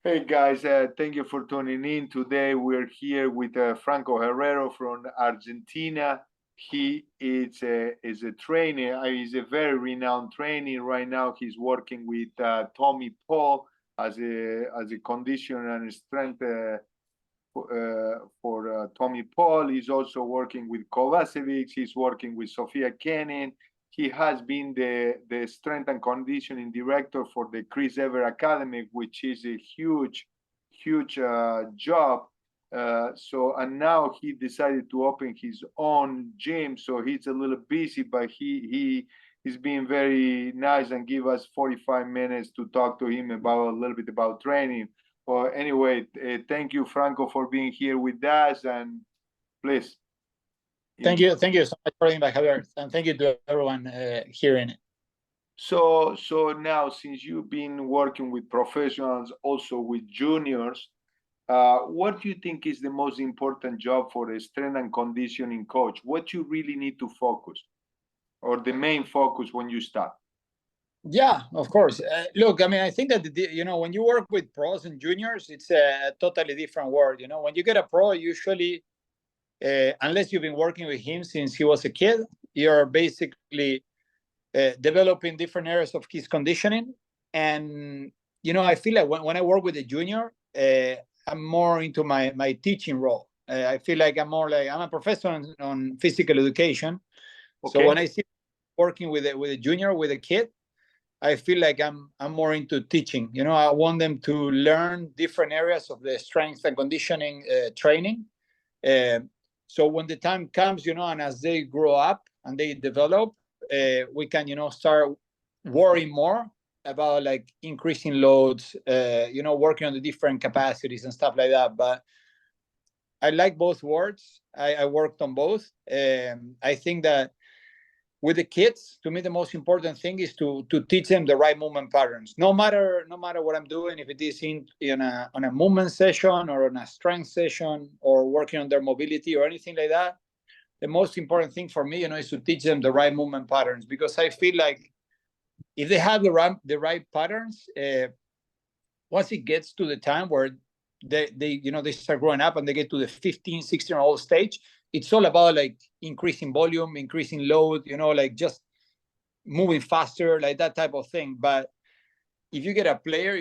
Hey guys, thank you for tuning in. Today we're here with Franco Herrero from Argentina. He is a trainer. He's a very renowned trainer. Right now, he's working with Tommy Paul as a condition and strength for Tommy Paul. He's also working with Kovacevic. He's working with Sofia Kenin. He has been the strength and conditioning director for the Chris Evert Academy, which is a huge job. And now he decided to open his own gym. So he's a little busy, but he's been very nice and give us 45 minutes to talk to him about a little bit about training. Well, anyway, thank you, Franco, for being here with us, and please. Thank you so much for being back, Javier, and thank you to everyone hearing it. So now, since you've been working with professionals, also with juniors, what do you think is the most important job for a strength and conditioning coach? What you really need to focus, or the main focus when you start? Yeah, of course. Look, I mean, I think that when you work with pros and juniors, it's a totally different world. When you get a pro, usually, unless you've been working with him since he was a kid, you're basically developing different areas of his conditioning. And I feel like when I work with a junior, I'm more into my teaching role. I feel like I'm a professor on physical education. Okay. So when I see working with a junior, with a kid, I feel like I'm more into teaching. I want them to learn different areas of the strength and conditioning training. So when the time comes, and as they grow up and they develop, we can, start worrying more about like increasing loads, working on the different capacities and stuff like that. But I like both worlds. I worked on both. I think that with the kids, to me, the most important thing is to teach them the right movement patterns. No matter what I'm doing, if it is on a movement session or on a strength session or working on their mobility or anything like that, the most important thing for me, is to teach them the right movement patterns, because I feel like if they have the right patterns, once it gets to the time where they start growing up and they get to the 15, 16-year-old stage, it's all about like increasing volume, increasing load, like just moving faster, like that type of thing. But if you get a player,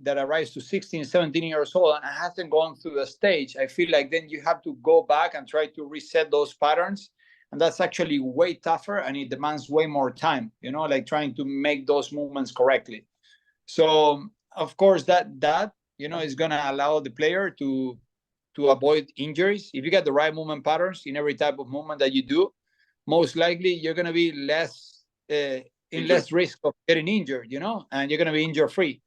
that arrives to 16, 17 years old and hasn't gone through the stage, I feel like then you have to go back and try to reset those patterns. And that's actually way tougher, and it demands way more time, like trying to make those movements correctly. So of course that is going to allow the player to avoid injuries. If you get the right movement patterns in every type of movement that you do, most likely you're going to be less less risk of getting injured, and you're going to be injury free.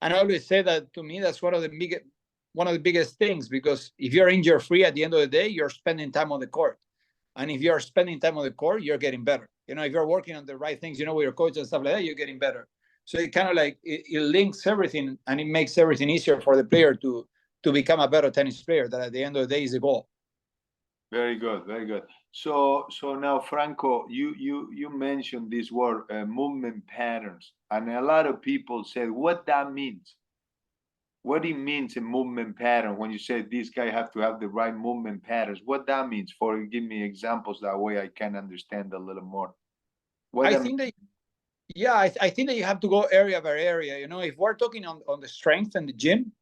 And I always say that, to me, that's one of the biggest things, because if you're injury free, at the end of the day, you're spending time on the court. And if you're spending time on the court, you're getting better. If you're working on the right things, with your coach and stuff like that, you're getting better. So it kind of like it links everything, and it makes everything easier for the player to become a better tennis player. That at the end of the day is the goal. Very good, very good. So now, Franco, you mentioned this word, movement patterns, and a lot of people said what that means. What it means, a movement pattern, when you say this guy have to have the right movement patterns, what that means? Give me examples, that way I can understand a little more. I think that you have to go area by area. If we're talking on the strength and the gym,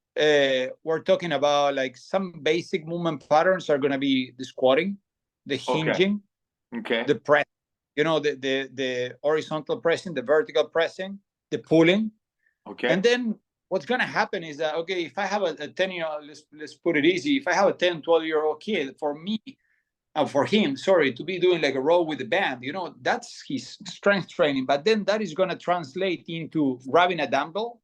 we're talking about like some basic movement patterns are going to be the squatting, the hinging, the press, the horizontal pressing, the vertical pressing, the pulling. And then what's going to happen is that, if I have a 10-year-old, let's put it easy. If I have a 10, 12-year-old kid, for him, to be doing like a row with the band, that's his strength training. But then that is going to translate into grabbing a dumbbell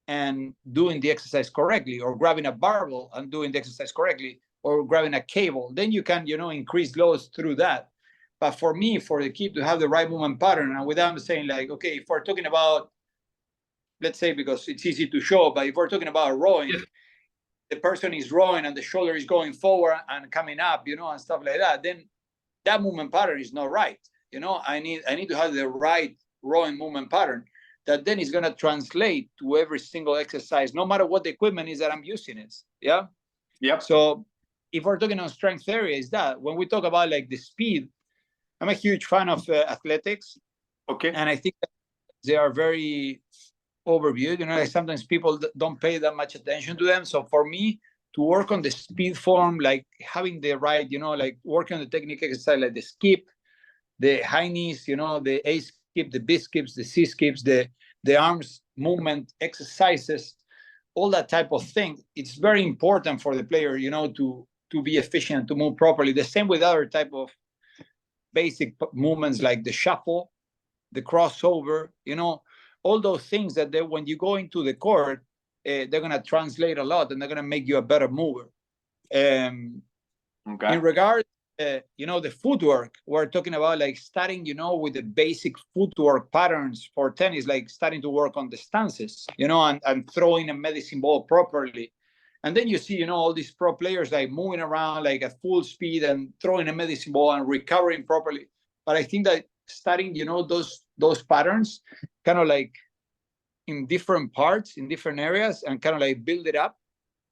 and doing the exercise correctly, or grabbing a barbell and doing the exercise correctly, or grabbing a cable. Then you can, increase loads through that. But for me, for the kid to have the right movement pattern, and without saying like, if we're talking about, let's say, because it's easy to show, but if we're talking about rowing, the person is rowing and the shoulder is going forward and coming up, and stuff like that, then that movement pattern is not right. I need to have the right rowing movement pattern. that then is going to translate to every single exercise, no matter what the equipment is that I'm using is. Yeah. Yep. So if we're talking on strength area, is that when we talk about like the speed, I'm a huge fan of athletics. Okay. And I think that they are very overviewed. You know, like sometimes people don't pay that much attention to them. So for me to work on the speed form, like having the right, you know, like working on the technique exercise, like the skip, the high knees, you know, the A skip, the B skips, the C skips, the arms movement exercises, all that type of thing. It's very important for the player, you know, to be efficient, to move properly. The same with other type of basic movements like the shuffle, the crossover, you know, all those things that they, when you go into the court, they're going to translate a lot and they're going to make you a better mover. Okay. In regard, you know, the footwork, we're talking about like starting, you know, with the basic footwork patterns for tennis, like starting to work on the stances, you know, and throwing a medicine ball properly. And then you see, you know, all these pro players like moving around like at full speed and throwing a medicine ball and recovering properly. But I think that starting, you know, those patterns kind of like in different parts, in different areas, and kind of like build it up.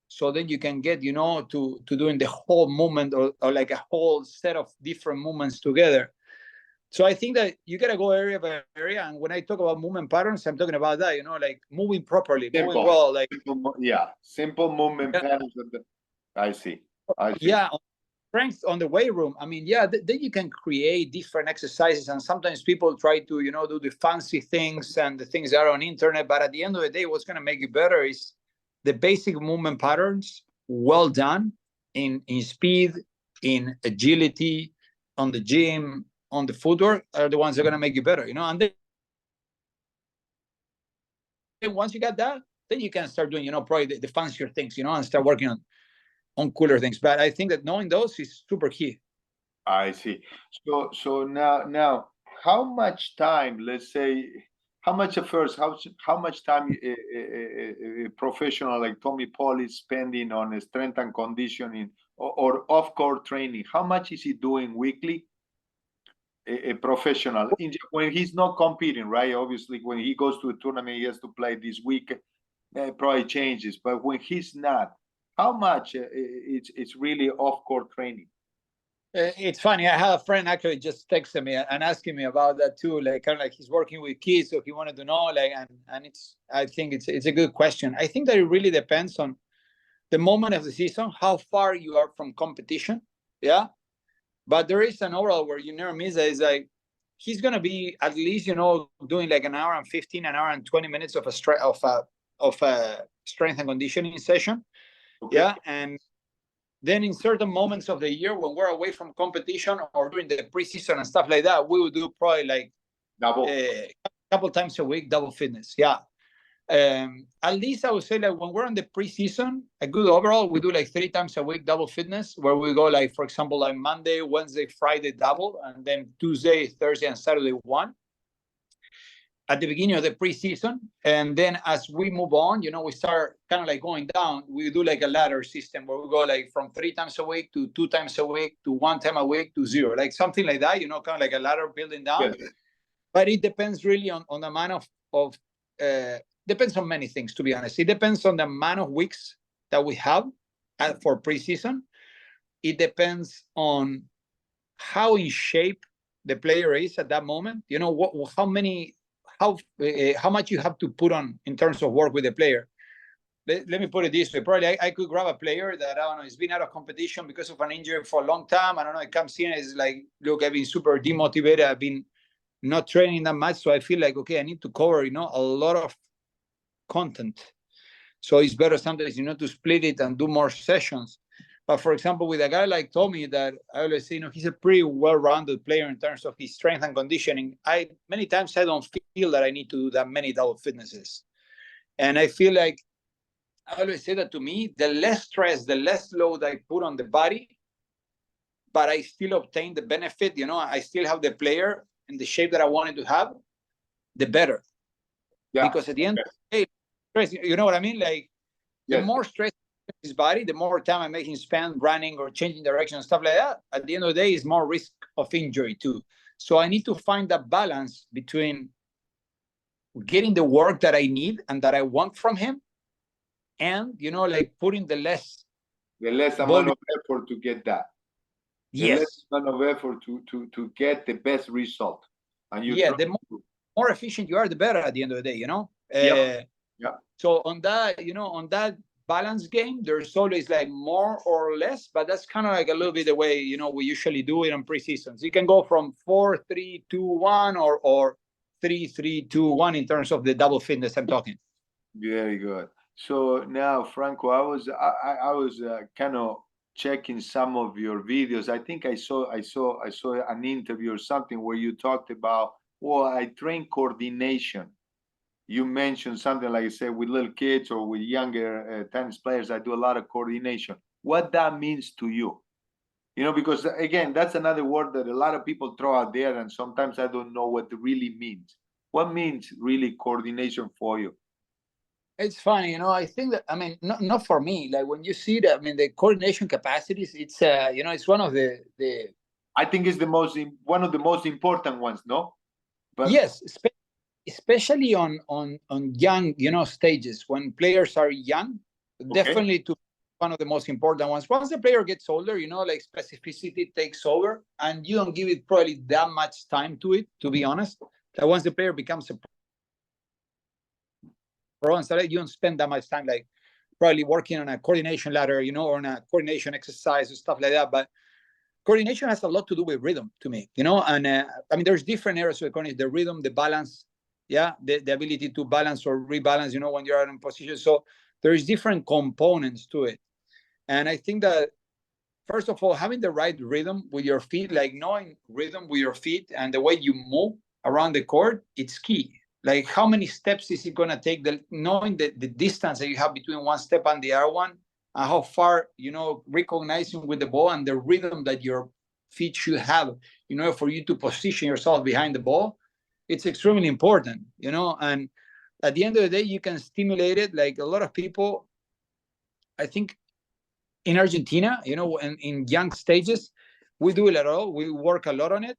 So then you can get, you know, to doing the whole movement or like a whole set of different movements together. So I think that you got to go area by area. And when I talk about movement patterns, I'm talking about that, you know, like moving properly, moving well. Like simple movement patterns. I see. Yeah, strength on the weight room. I mean, yeah, then you can create different exercises. And sometimes people try to, you know, do the fancy things and the things that are on internet. But at the end of the day, what's going to make you better is the basic movement patterns, well done in speed, in agility, on the gym, on the footwork, are the ones that are going to make you better, you know. And then once you got that, then you can start doing, you know, probably the fancier things, you know, and start working on cooler things. But I think that knowing those is super key. I see. So now, how much time? Let's say, how much time a professional like Tommy Paul is spending on strength and conditioning or off-court training? How much is he doing weekly? A professional when he's not competing, right? Obviously, when he goes to a tournament, he has to play this week. Probably changes, but when he's not, how much it's really off-court training? It's funny. I had a friend actually just texted me and asking me about that too. Like kind of like he's working with kids, so he wanted to know. Like, and it's, I think it's a good question. I think that it really depends on the moment of the season, how far you are from competition. Yeah, but there is an overall where you never miss that is like he's gonna be at least, you know, doing like an hour and 15, an hour and 20 minutes of a strength and conditioning session. Okay. Yeah, and then in certain moments of the year when we're away from competition or during the preseason and stuff like that, we would do probably like a couple times a week, double fitness. Yeah. At least I would say like when we're in the preseason, a good overall, we do like 3 times a week double fitness, where we go like, for example, like Monday, Wednesday, Friday double, and then Tuesday, Thursday, and Saturday one at the beginning of the preseason. And then as we move on, you know, we start kind of like going down. We do like a ladder system where we go like from 3 times a week to 2 times a week to 1 time a week to 0, like something like that, you know, kind of like a ladder building down. Yes. But it depends really on the amount of depends on many things, to be honest. It depends on the amount of weeks that we have for preseason. It depends on how in shape the player is at that moment. You know, how much you have to put on in terms of work with the player. Let me put it this way. Probably I could grab a player that, I don't know, has been out of competition because of an injury for a long time. I don't know, it comes in, it's like, look, I've been super demotivated. I've been not training that much. So I feel like, okay, I need to cover, you know, a lot of content. So it's better sometimes, you know, to split it and do more sessions. But for example, with a guy like Tommy, that I always say, you know, he's a pretty well-rounded player in terms of his strength and conditioning. Many times I don't feel that I need to do that many double fitnesses. And I feel like, I always say that to me, the less stress, the less load I put on the body, but I still obtain the benefit, you know, I still have the player in the shape that I wanted to have, the better. Yeah. Because at the end of the day, stress, you know what I mean? Like, the more stress his body, the more time I make him spend running or changing direction and stuff like that, at the end of the day, is more risk of injury too. So I need to find that balance between getting the work that I need and that I want from him, and like putting the less amount of effort to get that. The yes, less amount of effort to get the best result. And you the more efficient you are, the better at the end of the day, Yeah. So on that, on that balance game, there's always like more or less, but that's kind of like a little bit the way, we usually do it on preseasons. You can go from 4-3-2-1 or 3-3-2-1 in terms of the double fitness I'm talking. Very good. So now, Franco, I was kind of checking some of your videos. I think I saw an interview or something where you talked about, well, I train coordination. You mentioned something like, I said, with little kids or with younger tennis players, I do a lot of coordination. What that means to you? Because again, that's another word that a lot of people throw out there, and sometimes I don't know what it really means. What means really coordination for you? It's funny, I think that, not for me, like when you see that, the coordination capacities, it's it's one of the I think it's one of the most important ones, no? But yes, especially on young stages, when players are young, definitely to one of the most important ones. Once the player gets older, like specificity takes over, and you don't give it probably that much time to it, to be honest. That once the player becomes a pro and you don't spend that much time like probably working on a coordination ladder, or on a coordination exercise and stuff like that. But coordination has a lot to do with rhythm to me, and there's different areas of coordination: the rhythm, the balance, the ability to balance or rebalance, when you're in position. So there's different components to it. And I think that, first of all, having the right rhythm with your feet, like knowing rhythm with your feet and the way you move around the court, it's key. Like how many steps is it going to take, knowing the distance that you have between one step and the other one, and how far, recognizing with the ball and the rhythm that your feet should have, for you to position yourself behind the ball. It's extremely important, and at the end of the day, you can stimulate it. Like a lot of people, I think in Argentina, in young stages, we do it at all. We work a lot on it.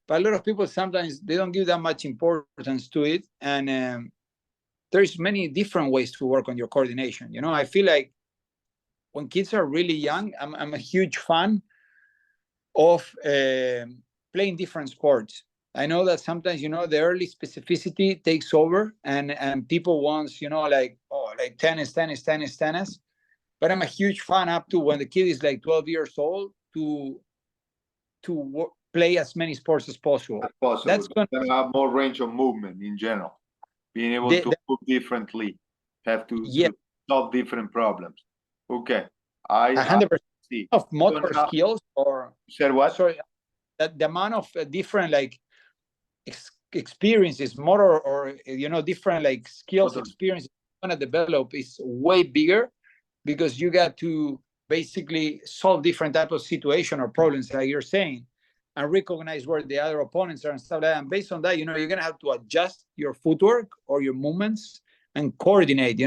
But a lot of people, sometimes they don't give that much importance to it. And there's many different ways to work on your coordination. I feel like when kids are really young, I'm a huge fan of playing different sports. I know that sometimes, the early specificity takes over and people want, like tennis. But I'm a huge fan up to when the kid is like 12 years old to play as many sports as possible. That's going to have more range of movement in general. Being able to move differently, have to solve different problems. Okay. 100% of motor skills, or said what? Sorry, that the amount of different like experiences, motor or different like skills, experiences you want to develop is way bigger, because you got to basically solve different types of situation or problems, like you're saying, and recognize where the other opponents are and stuff like that. And based on that, you're going to have to adjust your footwork or your movements and coordinate,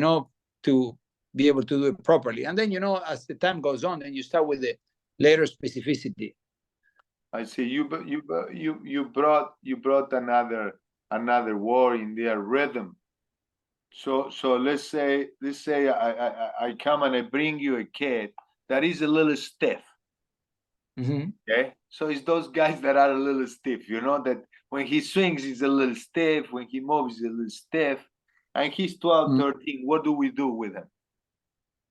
to be able to do it properly. And then, as the time goes on, then you start with the later specificity. I see. You brought another word in there, rhythm. So let's say I come and I bring you a kid that is a little stiff. Mm-hmm. Okay, so it's those guys that are a little stiff, that when he swings, he's a little stiff. When he moves, he's a little stiff. And he's 12, 13. What do we do with him?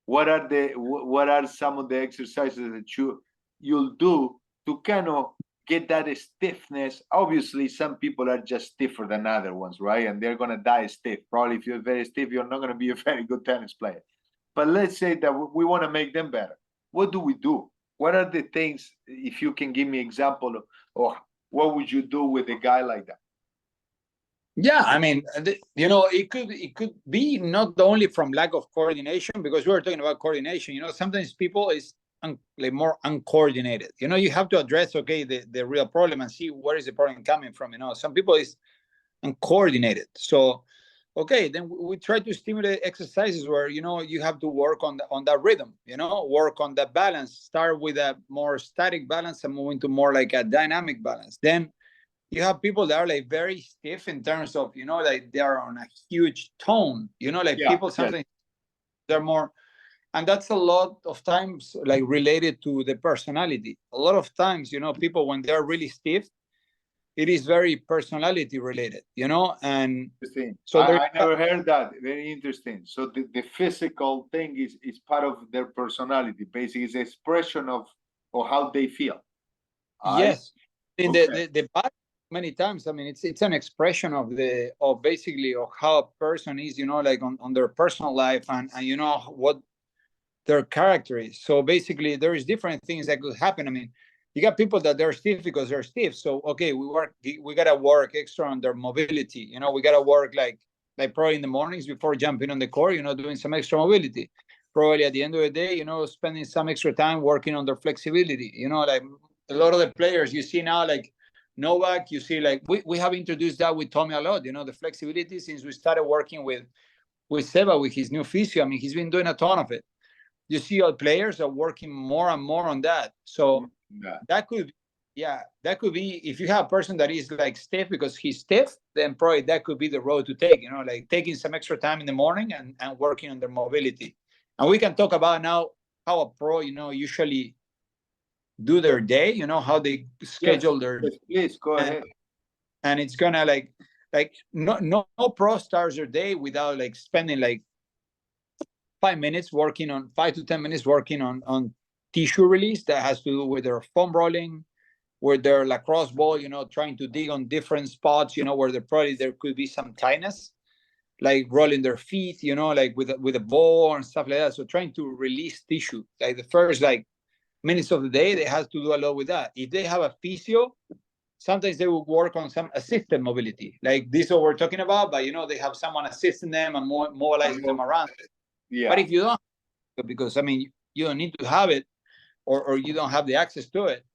What are some of the exercises that you'll do to kind of get that stiffness? Obviously, some people are just stiffer than other ones, right? And they're going to die stiff. Probably if you're very stiff, you're not going to be a very good tennis player. But let's say that we want to make them better. What do we do? What are the things, if you can give me example of, or what would you do with a guy like that? Yeah, it could be not only from lack of coordination, because we were talking about coordination. Sometimes people is like more uncoordinated. You have to address, the real problem and see where is the problem coming from. Some people is uncoordinated. So, then we try to stimulate exercises where, you have to work on that rhythm, work on that balance, start with a more static balance and move into more like a dynamic balance. Then you have people that are like very stiff in terms of, you know, like they are on a huge tone, you know, like people sometimes they're more, and that's a lot of times like related to the personality. A lot of times, you know, people when they're really stiff, it is very personality related, you know, and so I never heard that. Very interesting. So the physical thing is part of their personality. Basically, it's expression of how they feel. Yes, in the body many times. I mean, it's an expression of basically of how a person is, you know, like on their personal life and you know what their character is. So basically, there is different things that could happen. I mean, you got people that they're stiff because they're stiff. So okay, we gotta work extra on their mobility. You know, we gotta work like probably in the mornings before jumping on the court. You know, doing some extra mobility. Probably at the end of the day, you know, spending some extra time working on their flexibility. You know, like a lot of the players you see now, like Novak, you see, like we have introduced that with Tommy a lot. You know, the flexibility since we started working with Seba with his new physio. I mean, he's been doing a ton of it. You see all players are working more and more on that. So that could be if you have a person that is like stiff because he's stiff, then probably that could be the road to take, you know, like taking some extra time in the morning and working on their mobility. And we can talk about now how a pro, you know, usually do their day, you know, how they schedule their please go ahead. And it's gonna like no pro starts their day without like spending like 5 to 10 minutes working on tissue release that has to do with their foam rolling, with their lacrosse ball, you know, trying to dig on different spots, you know, where there could be some tightness, like rolling their feet, you know, like with a ball and stuff like that. So trying to release tissue, like the first like minutes of the day, they have to do a lot with that. If they have a physio, sometimes they will work on some assisted mobility, like this is what we're talking about, but you know, they have someone assisting them and mobilizing them around. Yeah. But if you don't, because I mean, you don't need to have it, or you don't have the access to it,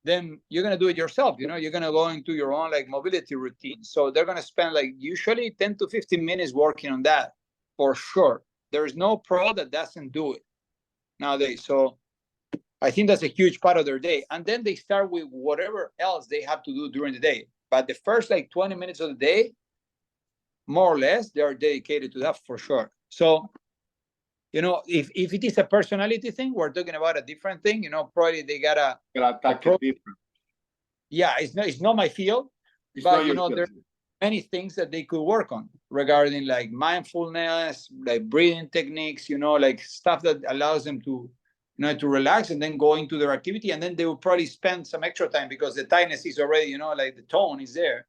then you're gonna do it yourself. You know, you're gonna go into your own like mobility routine. So they're gonna spend like usually 10 to 15 minutes working on that for sure. There is no pro that doesn't do it nowadays. So I think that's a huge part of their day. And then they start with whatever else they have to do during the day. But the first like 20 minutes of the day, more or less, they are dedicated to that for sure. So, you know, if it is a personality thing, we're talking about a different thing. You know, probably they gotta attack it different. Yeah, it's not my field, but you know, there's many things that they could work on regarding like mindfulness, like breathing techniques. You know, like stuff that allows them to, you know, to relax and then go into their activity, and then they will probably spend some extra time because the tightness is already, you know, like the tone is there.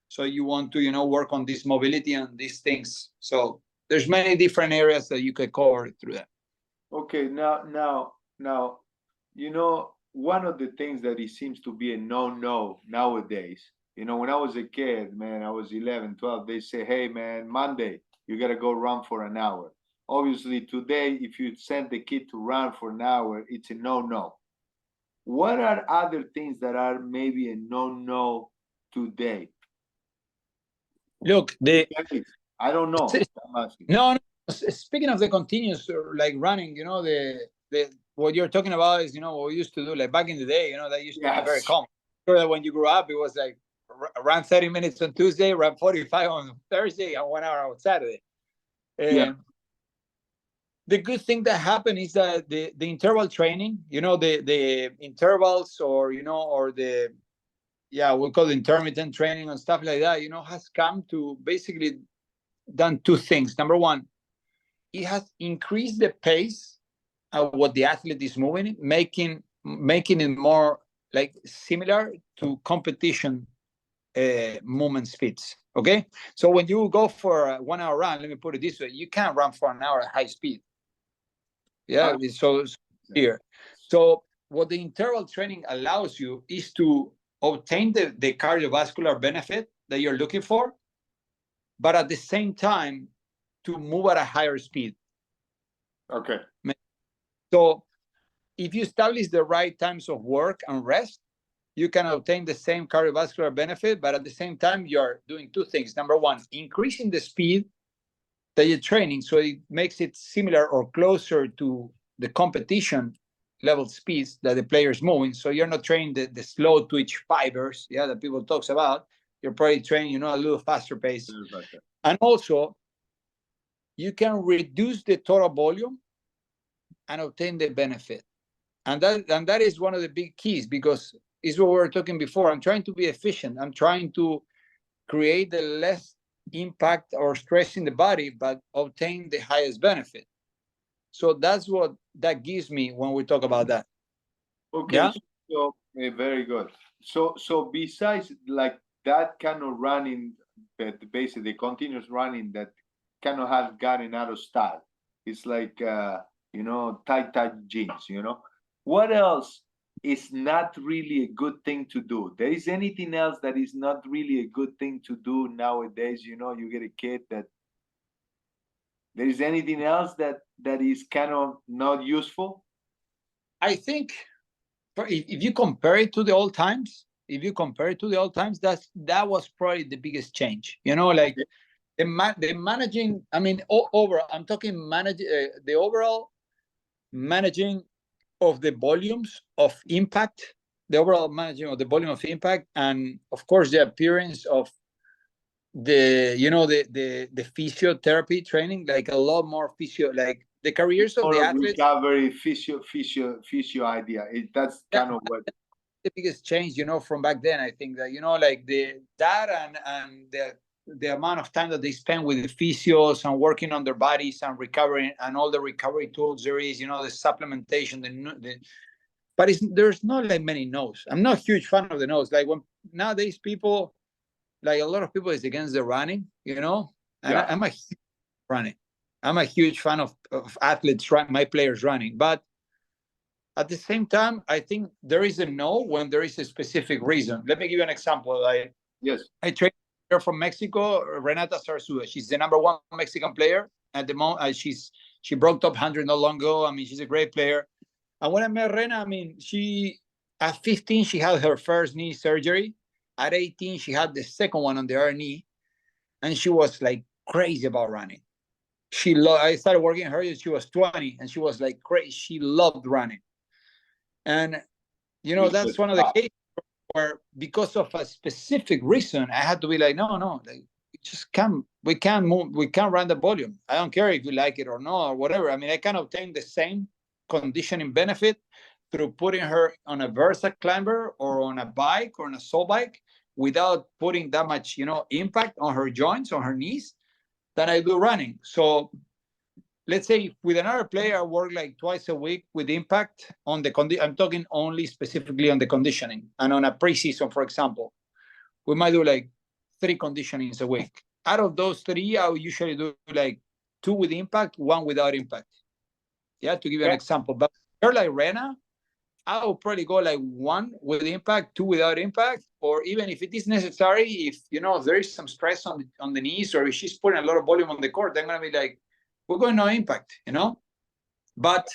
So you want to, you know, work on this mobility and these things. So there's many different areas that you could cover through that. Okay, now, you know, one of the things that it seems to be a no nowadays, you know, when I was a kid, man, I was 11, 12, they say, hey, man, Monday, you got to go run for an hour. Obviously, today, if you send the kid to run for an hour, it's a no. What are other things that are maybe a no today? Look, I don't know. No. Speaking of the continuous like running, you know, the what you're talking about is, you know, what we used to do like back in the day. You know, that used to be very common. So that when you grew up, it was like run 30 minutes on Tuesday, run 45 on Thursday, and 1 hour on Saturday. The good thing that happened is that the interval training, you know, the intervals, or you know, or the we call it intermittent training and stuff like that, you know, has come to basically done two things. Number one, it has increased the pace of what the athlete is moving, making it more like similar to competition movement speeds. Okay, so when you go for a 1 hour run, let me put it this way: you can't run for an hour at high speed. Yeah, it's so here. So what the interval training allows you is to obtain the cardiovascular benefit that you're looking for, but at the same time to move at a higher speed. Okay. So if you establish the right times of work and rest, you can obtain the same cardiovascular benefit, but at the same time, you're doing two things. Number one, increasing the speed that you're training, so it makes it similar or closer to the competition level speeds that the player is moving. So you're not training the slow twitch fibers, that people talks about, you're probably training, a little faster pace. And also, you can reduce the total volume and obtain the benefit. And that is one of the big keys, because it's what we were talking before. I'm trying to be efficient. I'm trying to create the less impact or stress in the body, but obtain the highest benefit. So that's what that gives me when we talk about that. Okay, yeah? So very good. So besides like that kind of running, basically continuous running that kind of has gotten out of style. It's like tight jeans. What else is not really a good thing to do? There is anything else that is not really a good thing to do nowadays? You get a kid that there is anything else that is kind of not useful? I think if you compare it to the old times, that was probably the biggest change. Like the managing. I mean, overall, I'm talking the overall managing of the volumes of impact, the overall managing of the volume of impact, and of course the appearance of the physiotherapy training, like a lot more like the careers of the athletes. Recovery physio idea. That's kind of what the biggest change, from back then. I think that like that and the amount of time that they spend with the physios and working on their bodies and recovering and all the recovery tools there is, the supplementation, but there's not like many no's. I'm not a huge fan of the no's. Like when nowadays people, like a lot of people is against the running, and yeah. I'm a huge fan of athletes, my players running, but at the same time, I think there is a no when there is a specific reason. Let me give you an example. I trained her from Mexico, Renata Zarzúa. She's the #1 Mexican player at the moment. She broke top 100 not long ago. I mean, she's a great player. And when I met Rena, I mean, at 15 she had her first knee surgery. At 18 she had the second one on the other knee, and she was like crazy about running. I started working with her when she was 20, and she was like crazy. She loved running. And, that's one of the cases where, because of a specific reason, I had to be like, no, like, we can't move, we can't run the volume. I don't care if you like it or not, or whatever. I mean, I can obtain the same conditioning benefit through putting her on a Versa climber or on a bike or on a soul bike without putting that much, impact on her joints, on her knees, than I do running. So let's say with another player, I work like twice a week with impact on the I'm talking only specifically on the conditioning. And on a preseason, for example, we might do like 3 conditionings a week. Out of those 3, I will usually do like 2 with impact, 1 without impact. Yeah, to give you an example. But you're like Rena, I will probably go like 1 with impact, 2 without impact, or even if it is necessary, if there is some stress on the knees, or if she's putting a lot of volume on the court, I'm gonna be like, we're going no impact, But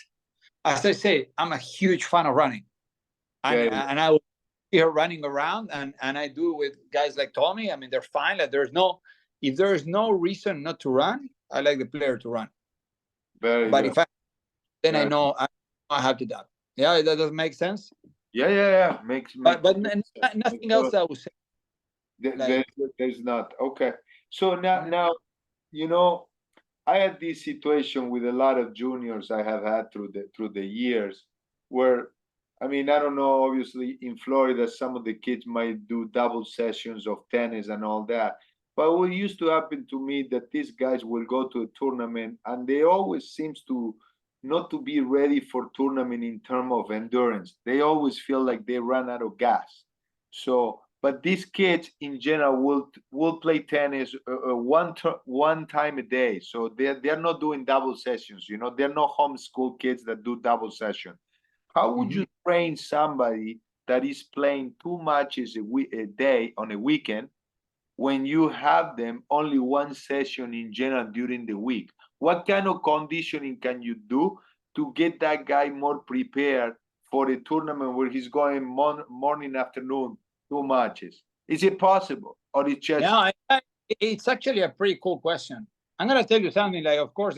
as I say, I'm a huge fan of running, and I will see her running around, and I do with guys like Tommy. I mean, they're fine. Like if there is no reason not to run, I like the player to run. But if I know I have to do. Yeah, that does make sense. Yeah. Makes but nothing else I would say. There's not. Okay. So now, I had this situation with a lot of juniors I have had through the years, where, I mean, I don't know, obviously in Florida, some of the kids might do double sessions of tennis and all that. But what used to happen to me that these guys will go to a tournament and they always seems to not to be ready for tournament in terms of endurance. They always feel like they run out of gas. So, but these kids in general will play tennis one time a day. So they're not doing double sessions. They're not homeschool kids that do double session. How would you train somebody that is playing 2 matches a day on a weekend when you have them only 1 session in general during the week? What kind of conditioning can you do to get that guy more prepared for a tournament where he's going morning, afternoon, 2 matches? Is it possible, or it's just? Yeah, it's actually a pretty cool question. I'm gonna tell you something. Like, of course,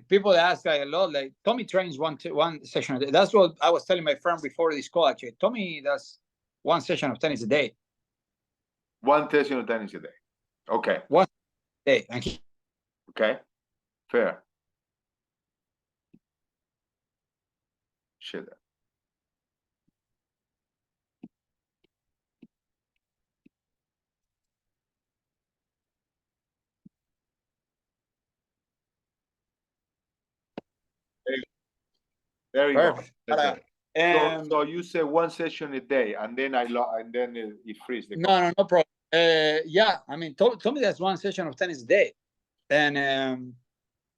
people ask like a lot. Like Tommy trains one session a day. That's what I was telling my friend before this call. Actually, Tommy does 1 session of tennis a day. One session of tennis a day. Okay. One day. Okay. Fair. Shit. There you go. Perfect. So you say one session a day, and then it frees the. No problem. Yeah, I mean, told me that's one session of tennis a day, and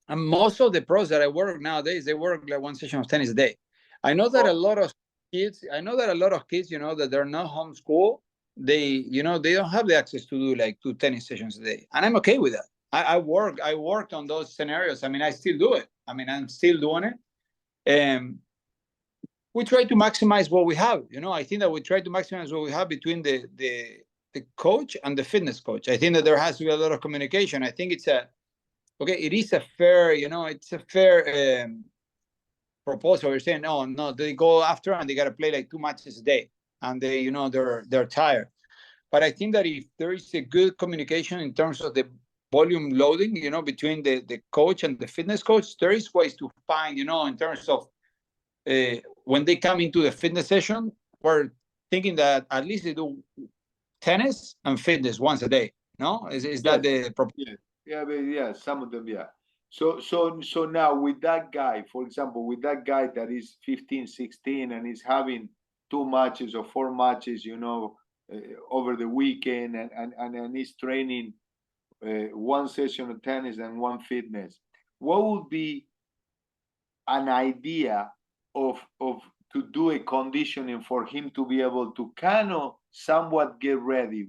most of the pros that I work nowadays, they work like one session of tennis a day. I know that a lot of kids, you know, that they're not homeschool, they don't have the access to do like 2 tennis sessions a day, and I'm okay with that. I worked on those scenarios. I mean, I still do it. I mean, I'm still doing it. We try to maximize what we have. You know, I think that we try to maximize what we have between the coach and the fitness coach. I think that there has to be a lot of communication. I think it is a fair, it's a fair proposal. You're saying, no, they go after and they got to play like 2 matches a day, and they, they're tired. But I think that if there is a good communication in terms of the volume loading, between the coach and the fitness coach, there is ways to find, in terms of when they come into the fitness session, we're thinking that at least they do tennis and fitness once a day. No, is that the proposal? Yeah, some of them, yeah. So now with that guy, for example, with that guy that is 15, 16 and is having 2 matches or 4 matches, over the weekend, and he's training 1 session of tennis and 1 fitness, what would be an idea of to do a conditioning for him to be able to kind of somewhat get ready?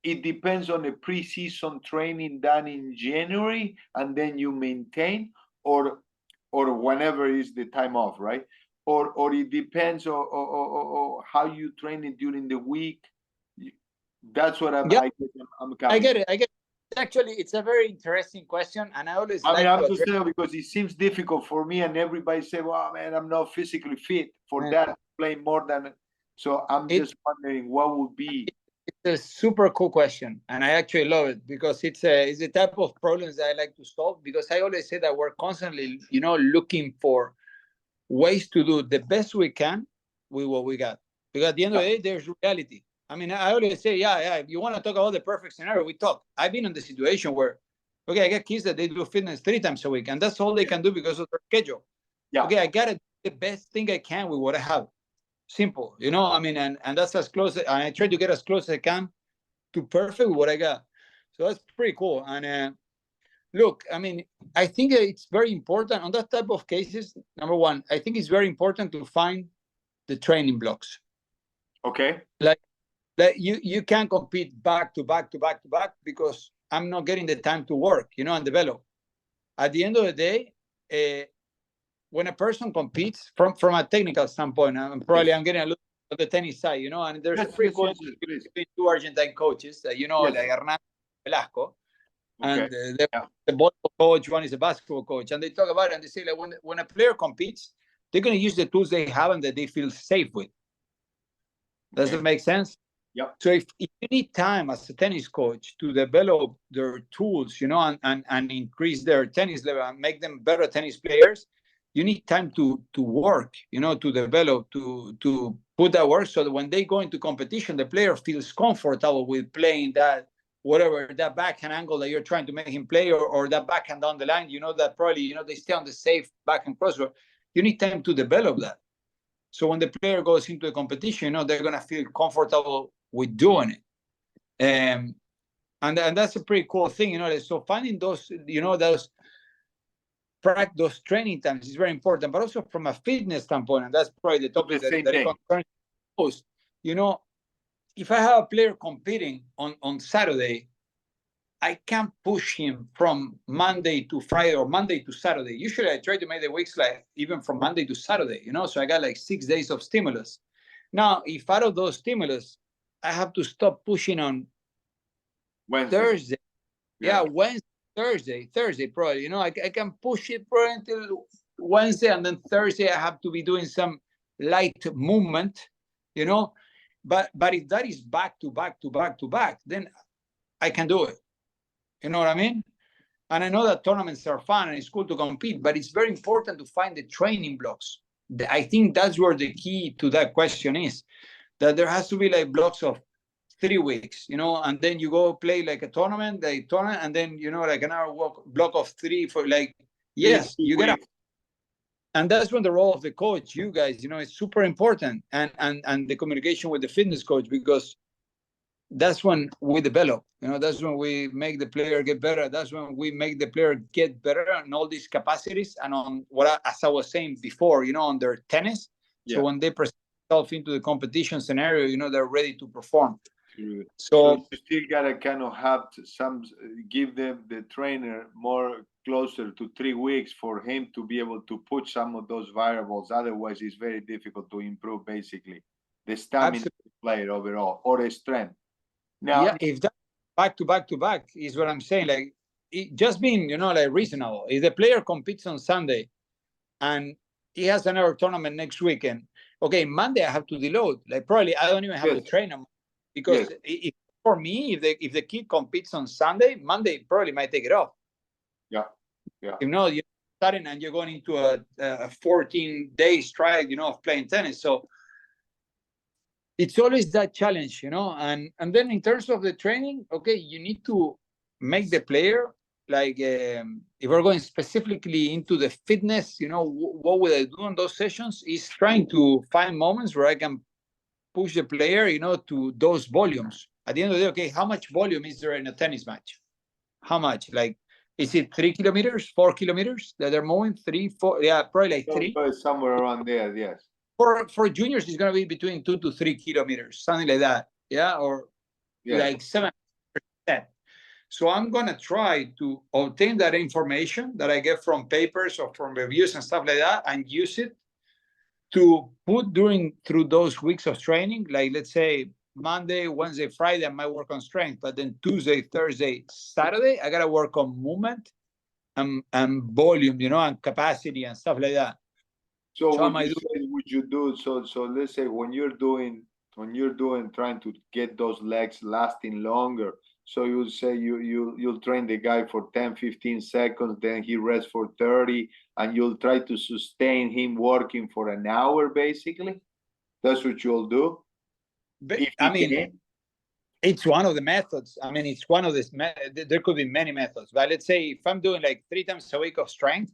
It depends on the pre-season training done in January, and then you maintain, or whenever is the time off, right? Or it depends on how you train it during the week. That's what I'm. Yeah, I'm I get it. Actually, it's a very interesting question, and I'm just saying, because it seems difficult for me, and everybody say, "Well, man, I'm not physically fit for that, playing more than." So I'm just wondering what would be. It's a super cool question, and I actually love it, because it's a type of problems that I like to solve, because I always say that we're constantly, looking for ways to do the best we can with what we got. Because at the end of the day, there's reality. I mean, I always say, if you want to talk about the perfect scenario, we talk. I've been in the situation where, okay, I got kids that they do fitness 3 times a week, and that's all they can do because of their schedule. Yeah. Okay, I got to do the best thing I can with what I have. Simple, I mean, and that's as close, and I try to get as close as I can to perfect with what I got. So that's pretty cool. And look, I mean, I think it's very important on that type of cases. Number one, I think it's very important to find the training blocks. Okay. Like you can't compete back to back to back to back, because I'm not getting the time to work, and develop. At the end of the day, when a person competes from a technical standpoint, I'm getting a look at the tennis side, and there's a pretty cool between 2 Argentine coaches, like Hernán Velasco, and the volleyball coach, one is a basketball coach, and they talk about it, and they say, like, when a player competes, they're going to use the tools they have and that they feel safe with. Does it make sense? Yep. So if you need time as a tennis coach to develop their tools, and increase their tennis level and make them better tennis players, you need time to work, to develop, to put that work, so that when they go into competition, the player feels comfortable with playing that, whatever, that backhand angle that you're trying to make him play, or that backhand down the line, that probably, they stay on the safe backhand crossbar. You need time to develop that. So when the player goes into a competition, they're going to feel comfortable with doing it. And that's a pretty cool thing, So finding those, those training times is very important, but also from a fitness standpoint, and that's probably the topic that concerns most. If I have a player competing on Saturday, I can't push him from Monday to Friday or Monday to Saturday. Usually I try to make the weeks like even from Monday to Saturday, so I got like 6 days of stimulus. Now, if out of those stimulus, I have to stop pushing on Wednesday. Thursday. Yeah, Wednesday, Thursday, probably. I can push it probably until Wednesday, and then Thursday I have to be doing some light movement, But if that is back to back to back to back, then I can do it. You know what I mean? And I know that tournaments are fun and it's cool to compete, but it's very important to find the training blocks. I think that's where the key to that question is, that there has to be like blocks of 3 weeks, you know, and then you go play like a tournament, and then, you know, like another block of 3 for like, yes, you get up. And that's when the role of the coach, you guys, you know, is super important, and the communication with the fitness coach, because that's when we develop, you know, that's when we make the player get better. That's when we make the player get better on all these capacities and on as I was saying before, you know, on their tennis. Yeah. So when they present themselves into the competition scenario, you know, they're ready to perform. So you still gotta kind of have give them the trainer more closer to 3 weeks for him to be able to put some of those variables. Otherwise, it's very difficult to improve basically the stamina of the player overall or the strength. Now, yeah, if that back to back to back is what I'm saying, like just being, you know, like reasonable. If the player competes on Sunday and he has another tournament next weekend, okay, Monday I have to deload. Like probably I don't even have to train him, because for me, if the kid competes on Sunday, Monday probably might take it off. Yeah. You know, you're starting and you're going into a 14-day strike, you know, of playing tennis. So it's always that challenge, you know. And then in terms of the training, okay, you need to make the player like, if we're going specifically into the fitness, you know, what would I do in those sessions is trying to find moments where I can push the player, you know, to those volumes. At the end of the day, okay, how much volume is there in a tennis match? How much? Like, is it 3 kilometers, 4 kilometers that they're moving? 3, 4? Yeah, probably like 3. Somewhere around there, yes. For juniors, it's going to be between 2 to 3 kilometers, something like that. Yeah, or like 7%. So I'm going to try to obtain that information that I get from papers or from reviews and stuff like that, and use it to put through those weeks of training. Like, let's say Monday, Wednesday, Friday, I might work on strength, but then Tuesday, Thursday, Saturday, I got to work on movement and volume, you know, and capacity and stuff like that. So what would you do? So let's say when you're doing trying to get those legs lasting longer, so you'll say you'll train the guy for 10-15 seconds, then he rests for 30, and you'll try to sustain him working for an hour basically. That's what you'll do. But, I mean, it's one of the methods. I mean, it's one of this. There could be many methods, but let's say if I'm doing like 3 times a week of strength,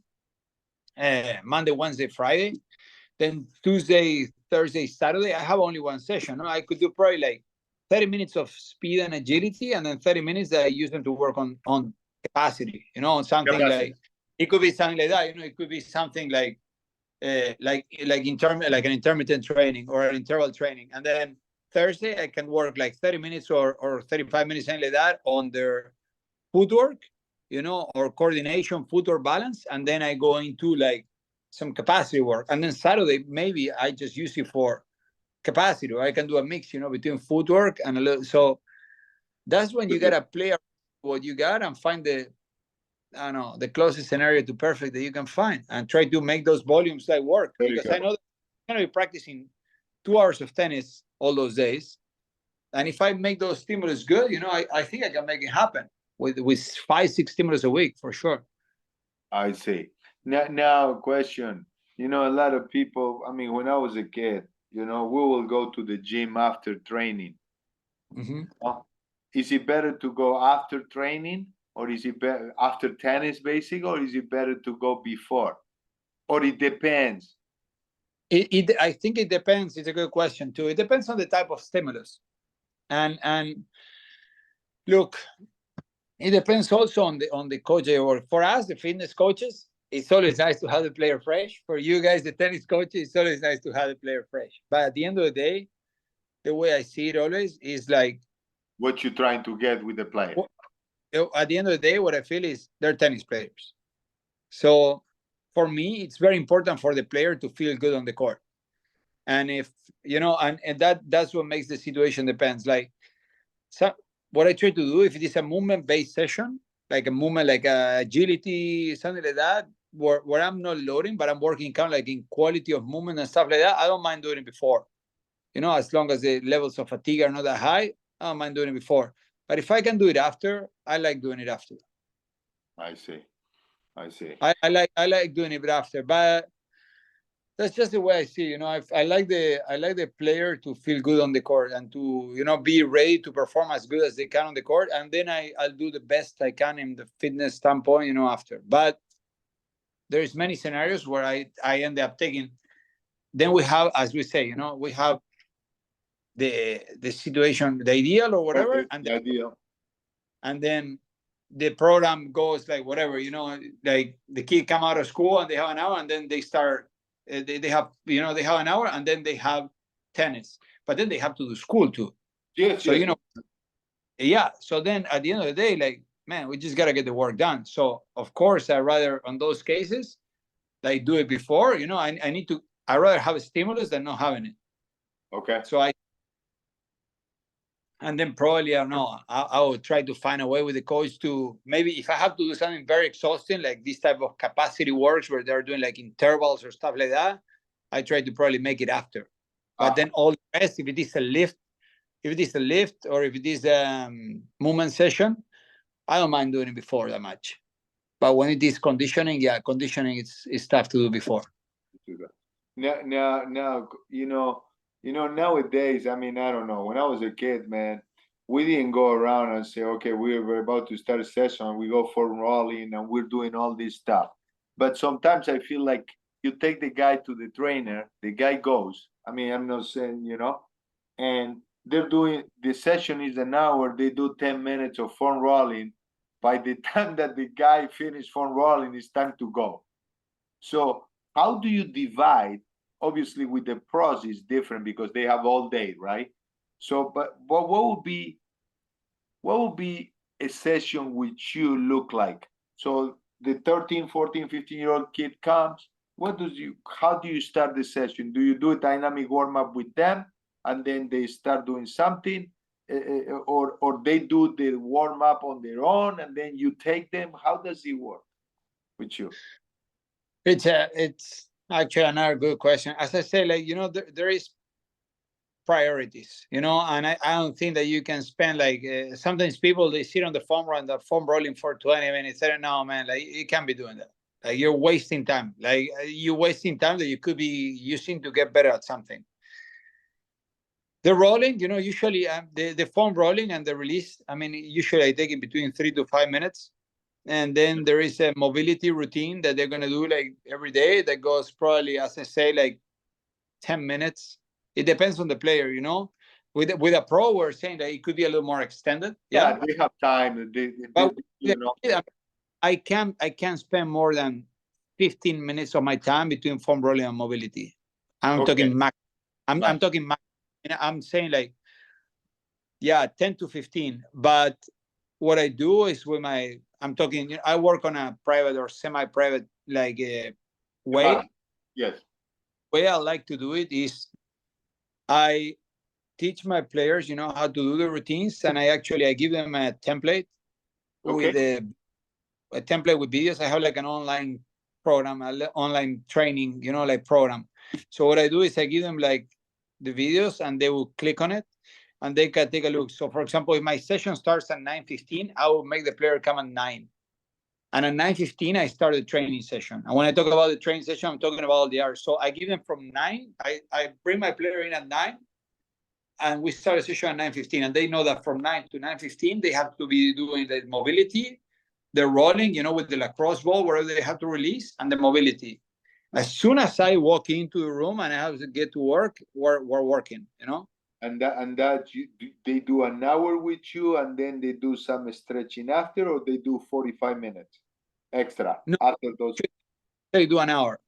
Monday, Wednesday, Friday, then Tuesday, Thursday, Saturday, I have only one session. No? I could do probably like 30 minutes of speed and agility, and then 30 minutes that I use them to work on capacity, you know, something like, it could be something like that, you know, it could be something like an intermittent training or an interval training. And then Thursday, I can work like 30 minutes or 35 minutes, something like that, on their footwork, you know, or coordination, footwork balance. And then I go into like some capacity work. And then Saturday, maybe I just use it for capacity, or I can do a mix, you know, between footwork and a little. So that's when you got to play what you got and find the closest scenario to perfect that you can find, and try to make those volumes like work. Because I know that I'm going to be practicing 2 hours of tennis all those days. And if I make those stimulus good, you know, I think I can make it happen with 5-6 stimulus a week for sure. I see. Now question, you know, a lot of people, I mean, when I was a kid, you know, we will go to the gym after training. Mm-hmm. Is it better to go after training, or is it better after tennis basic, or is it better to go before? Or it depends? I think it depends. It's a good question too. It depends on the type of stimulus. And look, it depends also on the coach. Or for us, the fitness coaches, it's always nice to have the player fresh. For you guys, the tennis coaches, it's always nice to have the player fresh. But at the end of the day, the way I see it always is like, what you're trying to get with the player. At the end of the day, what I feel is they're tennis players. So for me, it's very important for the player to feel good on the court. And if, you know, and that's what makes the situation depends. Like, so what I try to do, if it is a movement-based session, like a movement, like agility, something like that, where I'm not loading, but I'm working kind of like in quality of movement and stuff like that, I don't mind doing it before. as long as the levels of fatigue are not that high, I don't mind doing it before. But if I can do it after, I like doing it after. I see. I like doing it after, but that's just the way I see. I like the player to feel good on the court and to be ready to perform as good as they can on the court, and then I'll do the best I can in the fitness standpoint. After. But there's many scenarios where I end up taking. Then we have, as we say, we have the situation, the ideal or whatever, and then the program goes like whatever. Like the kid come out of school and they have an hour, and then they start. They have they have an hour, and then they have tennis, but then they have to do school too. Yes. So yeah. So then at the end of the day, like, man, we just gotta get the work done. So of course, I rather on those cases, like do it before. I rather have a stimulus than not having it. Okay. So and then probably, I don't know, I will try to find a way with the coach to maybe, if I have to do something very exhausting, like this type of capacity works where they're doing like intervals or stuff like that, I try to probably make it after. But then all the rest, if it is a lift or if it is a movement session, I don't mind doing it before that much. But when it is conditioning, conditioning it's tough to do before. Now, nowadays, I mean, I don't know. When I was a kid, man, we didn't go around and say, okay, we're about to start a session. We go for rolling and we're doing all this stuff. But sometimes I feel like you take the guy to the trainer, the guy goes. I mean, I'm not saying, and they're doing, the session is an hour. They do 10 minutes of foam rolling. By the time that the guy finishes foam rolling, it's time to go. So how do you divide? Obviously, with the pros, it's different because they have all day, right? So, but what would be a session which you look like? So the 13, 14, 15-year-old kid comes. How do you start the session? Do you do a dynamic warm-up with them and then they start doing something? Or they do the warm-up on their own and then you take them? How does it work with you? It's actually another good question. As I say, like, there is priorities, and I don't think that you can spend like sometimes people, they sit on the foam rolling for 20 minutes. I don't know, man, like you can't be doing that. Like you're wasting time. Like you're wasting time that you could be using to get better at something. The rolling, usually the foam rolling and the release, I mean, usually I take it between 3 to 5 minutes. And then there is a mobility routine that they're going to do like every day that goes probably, as I say, like 10 minutes. It depends on the player, With a pro, we're saying that it could be a little more extended. Yeah, they have time. I can't spend more than 15 minutes of my time between foam rolling and mobility. I'm talking max. I'm talking max. I'm saying like, 10 to 15. But what I do is I'm talking, I work on a private or semi-private like way. Yes. Way I like to do it is I teach my players, how to do the routines, and I give them a template with a template with videos. I have like an online program, online training, like program. So what I do is I give them like the videos and they will click on it and they can take a look. So for example, if my session starts at 9:15, I will make the player come at 9. And at 9:15, I start the training session. And when I talk about the training session, I'm talking about all the hours. So I give them from 9. I bring my player in at 9, and we start a session at 9:15. And they know that from 9 to 9:15, they have to be doing the mobility, the rolling, with the lacrosse ball, wherever they have to release, and the mobility. As soon as I walk into the room and I have to get to work, we're working, And they do an hour with you, and then they do some stretching after, or they do 45 minutes extra after those. They do an hour.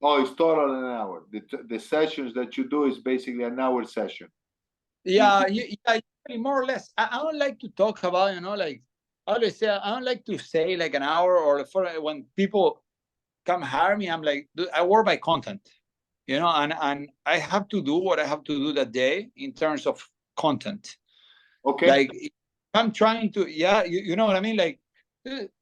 Oh, it's total an hour. The sessions that you do is basically an hour session. Yeah, more or less. I don't like to talk about, like I always say, I don't like to say like an hour or when people come hire me, I'm like, I work by content. And I have to do what I have to do that day in terms of content. Okay. Like I'm trying to, you know what I mean? Like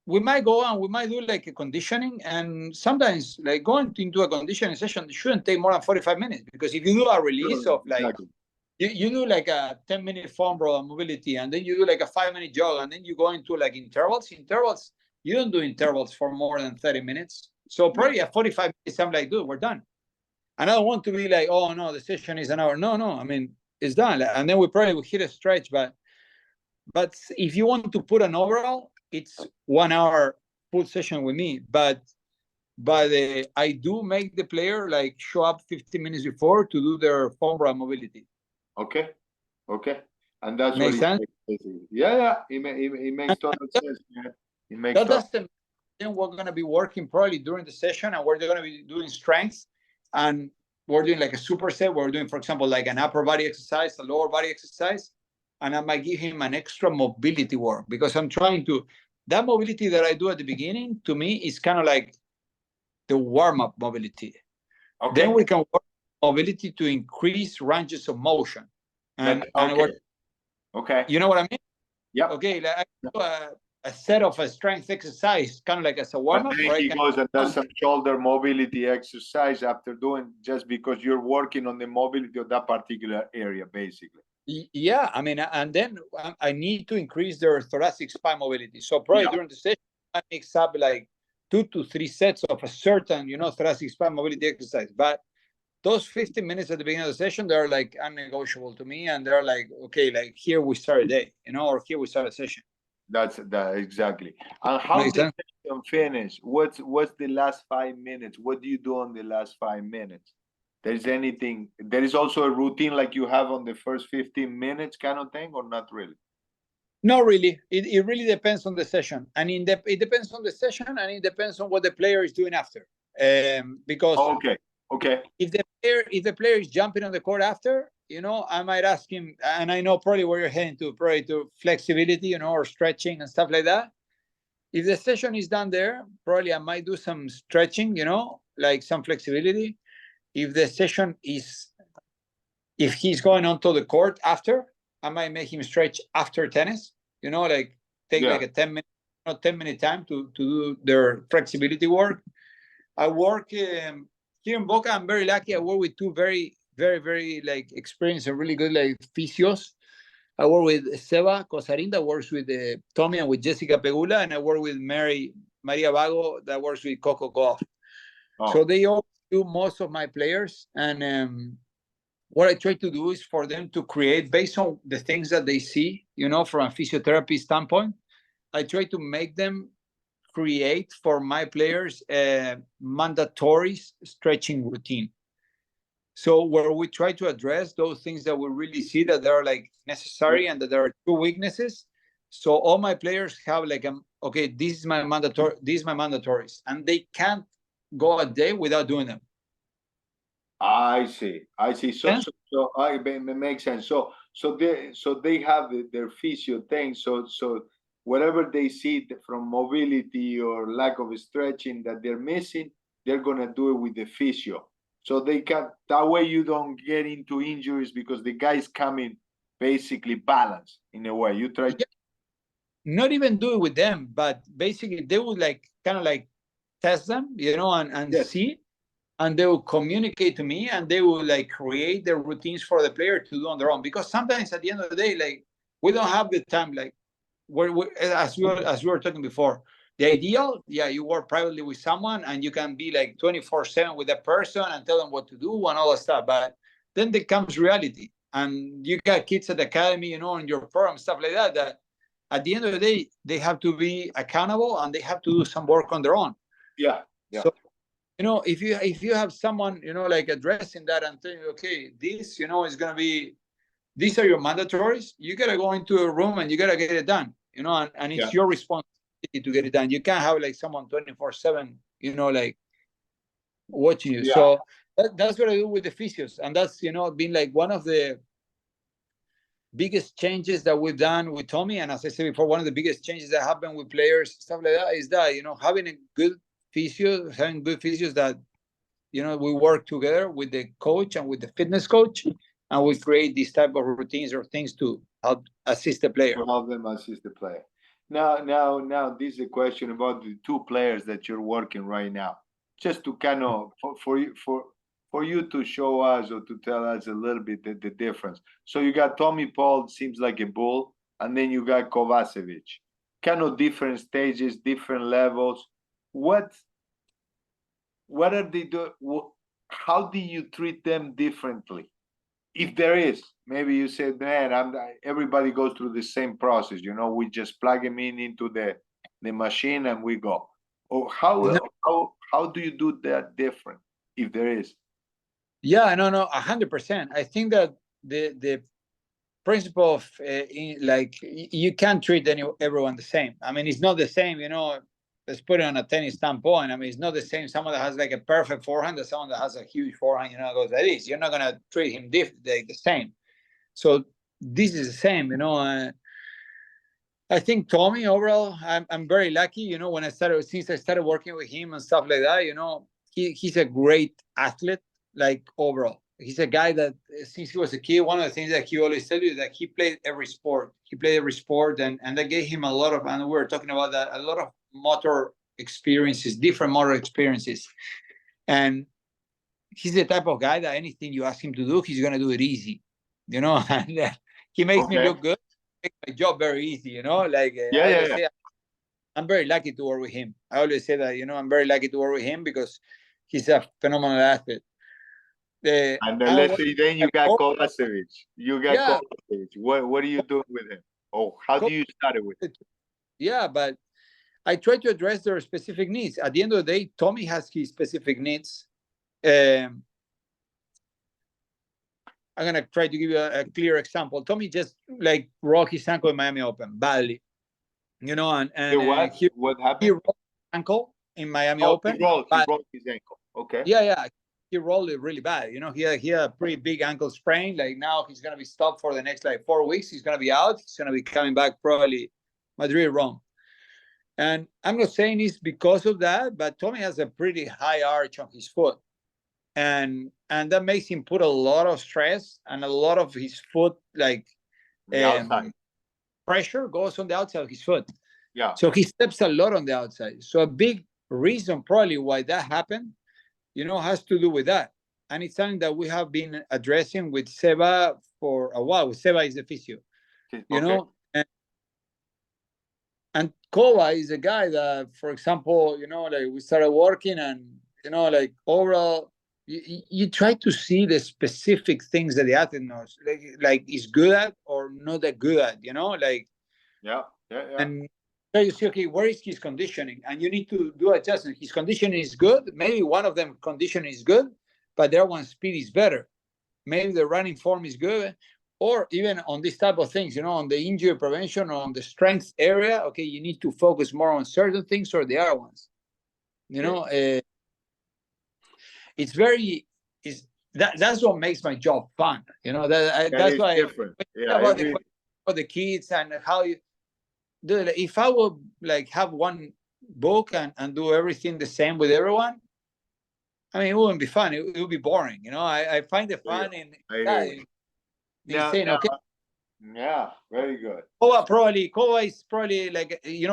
we might go and we might do like a conditioning, and sometimes like going into a conditioning session shouldn't take more than 45 minutes, because if you do a release of like Exactly. you do like a 10-minute foam roll and mobility, and then you do like a 5-minute jog, and then you go into like intervals. You don't do intervals for more than 30 minutes. So probably at 45 minutes, I'm like, dude, we're done. And I don't want to be like, oh no, the session is an hour. No, I mean, it's done. And then we probably will hit a stretch, but if you want to put an overall, it's 1 hour full session with me. But I do make the player like show up 15 minutes before to do their foam roll mobility. Okay. And that's Makes what sense? Yeah. It makes total sense. Yeah. It makes That's the then we're going to be working probably during the session, and we're going to be doing strengths, and we're doing like a superset. We're doing, for example, like an upper body exercise, a lower body exercise, and I might give him an extra mobility work, because I'm trying to, that mobility that I do at the beginning, to me, is kind of like the warm-up mobility. Okay. Then we can work mobility to increase ranges of motion. And Okay. You know what I mean? Yeah. Okay, like I do a set of a strength exercise, kind of like as a warm-up. But then he goes and does some shoulder mobility exercise after doing, just because you're working on the mobility of that particular area, basically. Yeah, I mean, and then I need to increase their thoracic spine mobility. So probably during the session, I mix up like 2 to 3 sets of a certain, thoracic spine mobility exercise. But those 15 minutes at the beginning of the session, they're like unnegotiable to me, and they're like, okay, like here we start a day, or here we start a session. That's exactly. And how the session finish? What's the last 5 minutes? What do you do on the last 5 minutes? There is also a routine like you have on the first 15 minutes kind of thing, or not really? Not really. It really depends on the session, and it depends on the session, and it depends on what the player is doing after. Because okay. If the player is jumping on the court after, I might ask him, and I know probably where you're heading to, probably to flexibility, or stretching and stuff like that. If the session is done there, probably I might do some stretching, like some flexibility. If the session is, if he's going onto the court after, I might make him stretch after tennis, like take like a 10-minute time to do their flexibility work. I work here in Boca. I'm very lucky. I work with 2 very, very, very like experienced and really good like physios. I work with Seba Cosarin, that works with Tommy and with Jessica Pegula, and I work with Maria Vago, that works with Coco Goff. So they all do most of my players, and what I try to do is for them to create based on the things that they see, from a physiotherapy standpoint. I try to make them create for my players a mandatory stretching routine. So where we try to address those things that we really see that they're like necessary and that there are 2 weaknesses. So all my players have like, okay, this is my mandatories, and they can't go a day without doing them. I see. So it makes sense. So they have their physio thing. So whatever they see from mobility or lack of stretching that they're missing, they're gonna do it with the physio. So they can, that way you don't get into injuries, because the guy's coming basically balanced in a way. You try not even do it with them, but basically they would like kind of like test them, and see, and they will communicate to me, and they will like create the routines for the player to do on their own. Because sometimes at the end of the day, like we don't have the time, like as we were talking before. The ideal, you work privately with someone and you can be like 24/7 with that person and tell them what to do and all that stuff. But then there comes reality, and you got kids at the academy, in your program, stuff like that, that at the end of the day, they have to be accountable and they have to do some work on their own. Yeah. So, if you have someone, like addressing that and telling you, okay, this, is going to be, these are your mandatories, you got to go into a room and you got to get it done, and it's your responsibility to get it done. You can't have like someone 24/7, like watching you. So that's what I do with the physios, and that's been like one of the biggest changes that we've done with Tommy. And as I said before, one of the biggest changes that happen with players, stuff like that, is that having a good physio, having good physios that we work together with the coach and with the fitness coach, and we create these type of routines or things to help assist the player. To help them assist the player. Now, this is a question about the two players that you're working right now. Just to kind of for you to show us or to tell us a little bit the difference. So you got Tommy Paul, seems like a bull, and then you got Kovacevic. Kind of different stages, different levels. What are they do? How do you treat them differently? If there is, maybe you said, man, everybody goes through the same process. We just plug them into the machine and we go. Or No, how do you do that different, if there is? yeah, no, 100%. I think that the principle of you can't treat everyone the same. I mean, it's not the same. Let's put it on a tennis standpoint. I mean, it's not the same. Someone that has like a perfect forehand, as someone that has a huge forehand. Goes like this. You're not gonna treat him like the same. So this is the same. I think Tommy overall, I'm very lucky. Since I started working with him and stuff like that, he's a great athlete. Like overall, he's a guy that since he was a kid, one of the things that he always tell you is that he played every sport. He played every sport, and that gave him a lot of. And we were talking about that, a lot of motor experiences, different motor experiences, and he's the type of guy that anything you ask him to do, he's gonna do it easy. And he makes me look good. Makes my job very easy. Like I always say, I'm very lucky to work with him. I always say that I'm very lucky to work with him because he's a phenomenal athlete. And then let's say then you got Kovacevic. Yeah. Kovacevic. What are you doing with him? Oh, how do you start it with him? Yeah, but I try to address their specific needs. At the end of the day, Tommy has his specific needs. I'm gonna try to give you a clear example. Tommy just like broke his ankle in Miami Open badly, and what happened? He rolled his ankle in Miami Open. He rolled his ankle. Okay. Yeah. He rolled it really bad. He had a pretty big ankle sprain. Like now he's gonna be stopped for the next 4 weeks. He's gonna be out. He's gonna be coming back probably Madrid, Rome. And I'm not saying it's because of that, but Tommy has a pretty high arch on his foot. And that makes him put a lot of stress, and a lot of his foot pressure goes on the outside of his foot. Yeah. So he steps a lot on the outside. So a big reason probably why that happened, has to do with that. And it's something that we have been addressing with Seba for a while. Seba is the physio, and Kova is a guy that, for example, we started working, and overall, you try to see the specific things that the athlete knows, like is good at or not that good at, Yeah. And so you see, okay, where is his conditioning? And you need to do adjustment. His conditioning is good. Maybe one of them conditioning is good, but their one speed is better. Maybe the running form is good. Or even on this type of things, on the injury prevention, or on the strength area, okay, you need to focus more on certain things or the other ones. That's what makes my job fun. That's why different. About the kids and how you do it. If I would have one book and do everything the same with everyone, I mean, it wouldn't be fun. It would be boring. I find the fun in saying, okay. Yeah, very good. Kova is probably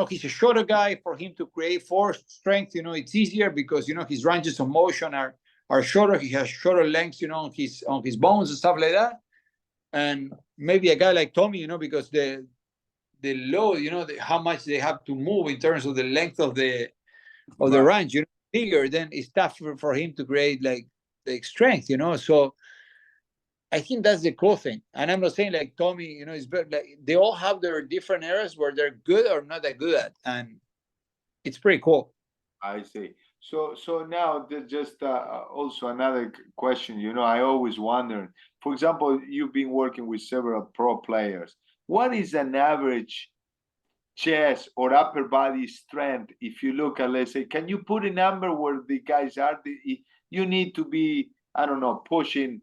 he's a shorter guy. For him to create force strength, it's easier because his ranges of motion are shorter. He has shorter lengths, on his bones and stuff like that. And maybe a guy like Tommy, because the load, how much they have to move in terms of the length of the range, bigger, then it's tough for him to create the strength, So I think that's the cool thing. And I'm not saying Tommy, is better. They all have their different areas where they're good or not that good at, and it's pretty cool. I see. So now just also another question. I always wonder. For example, you've been working with several pro players. What is an average chest or upper body strength? If you look at, let's say, can you put a number where the guys are? You need to be, I don't know, pushing.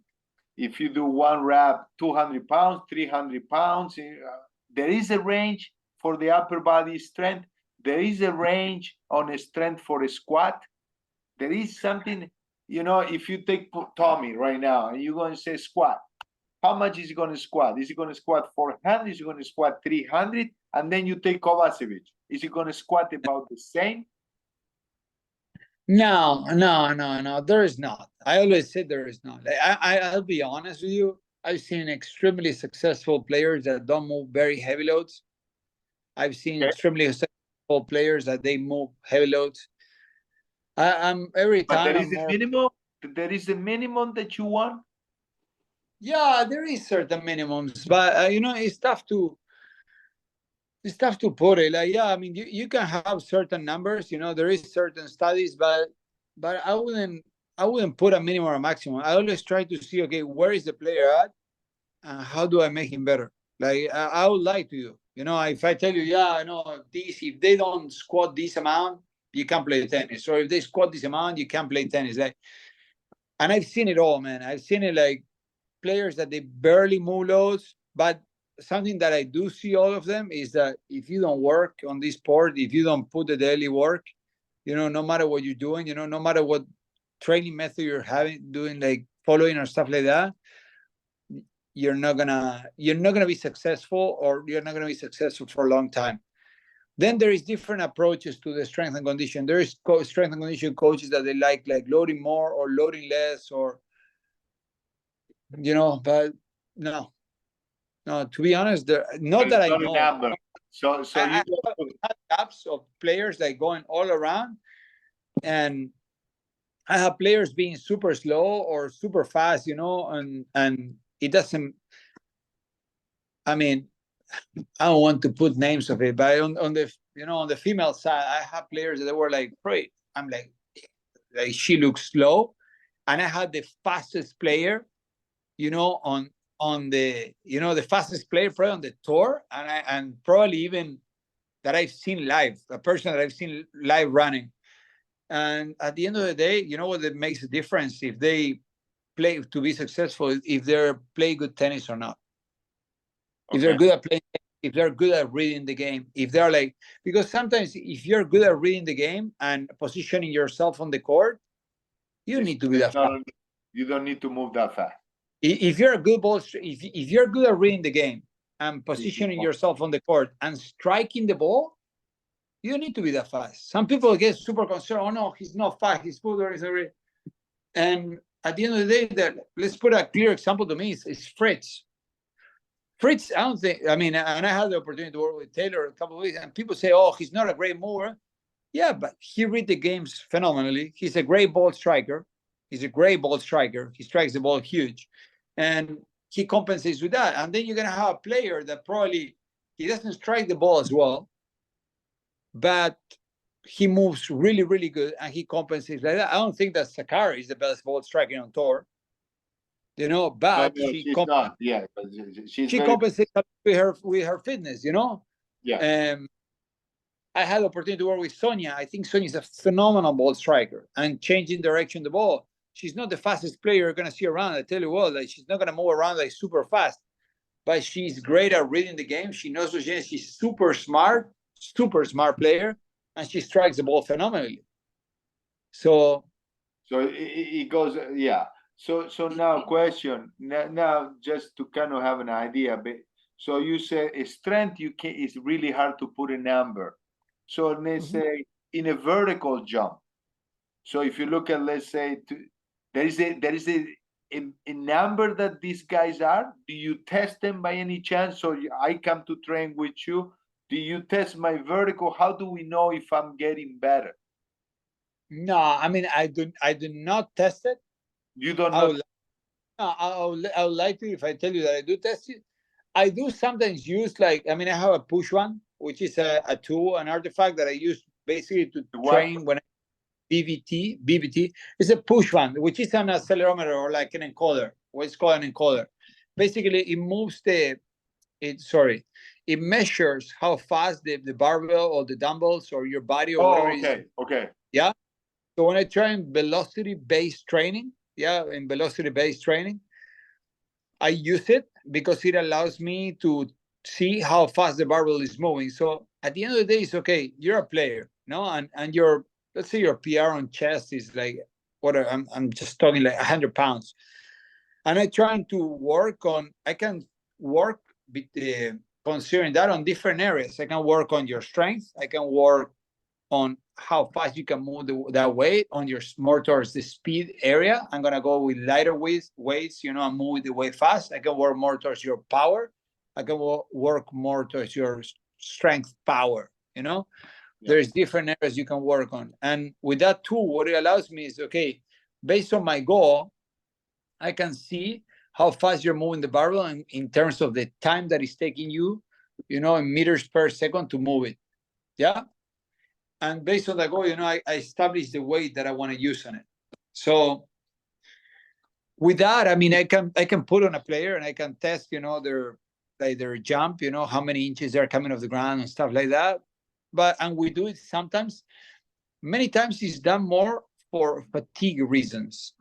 If you do one rep, 200 pounds, 300 pounds, there is a range for the upper body strength. There is a range on a strength for a squat. There is something, if you take Tommy right now and you go and say squat, how much is he going to squat? Is he going to squat 400? Is he going to squat 300? And then you take Kovacevic. Is he going to squat about the same? No, there is not. I always say there is not. I'll be honest with you. I've seen extremely successful players that don't move very heavy loads. I've seen extremely successful players that they move heavy loads. I'm every time. But there is a minimum. There is a minimum that you want. Yeah, there is certain minimums, but it's tough to put it. Like, yeah, I mean, you can have certain numbers. There is certain studies, but I wouldn't put a minimum or maximum. I always try to see, okay, where is the player at, and how do I make him better? Like, I would lie to you. If I tell you, yeah, I know this, if they don't squat this amount, you can't play tennis. Or if they squat this amount, you can't play tennis. Like, and I've seen it all, man. I've seen it like players that they barely move loads, but something that I do see all of them is that if you don't work on this sport, if you don't put the daily work, no matter what you're doing, no matter what training method you're doing, like following or stuff like that, you're not gonna be successful, or you're not gonna be successful for a long time. Then there is different approaches to the strength and condition. There is strength and condition coaches that they like loading more or loading less, or but no, to be honest, not that I know. So I have gaps of players like going all around, and I have players being super slow or super fast, and it doesn't. I mean, I don't want to put names of it, but on the female side, I have players that were like, great. I'm like she looks slow, and I had the fastest player, on the the fastest player probably on the tour, and probably even that I've seen live, a person that I've seen live running. And at the end of the day, what that makes a difference if they play to be successful, if they play good tennis or not. If they're good at playing, if they're good at reading the game, if they're like, because sometimes if you're good at reading the game and positioning yourself on the court, you need to be that fast. You don't need to move that fast. If you're a good ball, if you're good at reading the game and positioning yourself on the court and striking the ball, you don't need to be that fast. Some people get super concerned. Oh no, he's not fast. His footwork is already. And at the end of the day, let's put a clear example to me. Is Fritz. Fritz, I don't think. I mean, and I had the opportunity to work with Taylor a couple of weeks, and people say, "Oh, he's not a great mover." Yeah, but he reads the games phenomenally. He's a great ball striker. He strikes the ball huge, and he compensates with that. And then you're gonna have a player that probably he doesn't strike the ball as well, but he moves really, really good, and he compensates like that. I don't think that Sakari is the best ball striker on tour, but she's not. Yeah, but she compensates with her fitness, Yeah. I had the opportunity to work with Sonia. I think Sonia is a phenomenal ball striker and changing direction of the ball. She's not the fastest player you're going to see around. I tell you what, like, she's not going to move around like super fast, but she's great at reading the game. She knows what she is. She's super smart player, and she strikes the ball phenomenally. So it goes, yeah. So now question, now just to kind of have an idea, but so you say a strength it's really hard to put a number. So let's say in a vertical jump. So if you look at, let's say, there is a number that these guys are. Do you test them by any chance? So I come to train with you. Do you test my vertical? How do we know if I'm getting better? No, I mean, I do not test it. You don't know? I would like to if I tell you that I do test it. I do sometimes use I have a push one, which is a tool, an artifact that I use basically to train when I BBT. It's a push one, which is an accelerometer or like an encoder. What's called an encoder. Basically, it moves it measures how fast the barbell or the dumbbells or your body or whatever is. Okay. Yeah. So when I train velocity-based training, I use it because it allows me to see how fast the barbell is moving. So at the end of the day, it's okay. You're a player, and your, let's say your PR on chest is like, I'm just talking like 100 pounds. And I'm trying to work on, I can work considering that on different areas. I can work on your strength. I can work on how fast you can move that weight, on your more towards the speed area. I'm gonna go with lighter weights, you know, and move the weight fast. I can work more towards your power. I can work more towards your strength power, you know. Yeah. There's different areas you can work on. And with that tool, what it allows me is, okay, based on my goal, I can see how fast you're moving the barbell in terms of the time that it's taking you, you know, in meters per second to move it. Yeah. And based on that goal, you know, I establish the weight that I want to use on it. So with that, I mean, I can put on a player and I can test, you know, their jump, you know, how many inches they're coming off the ground and stuff like that. And we do it sometimes. Many times it's done more for fatigue reasons.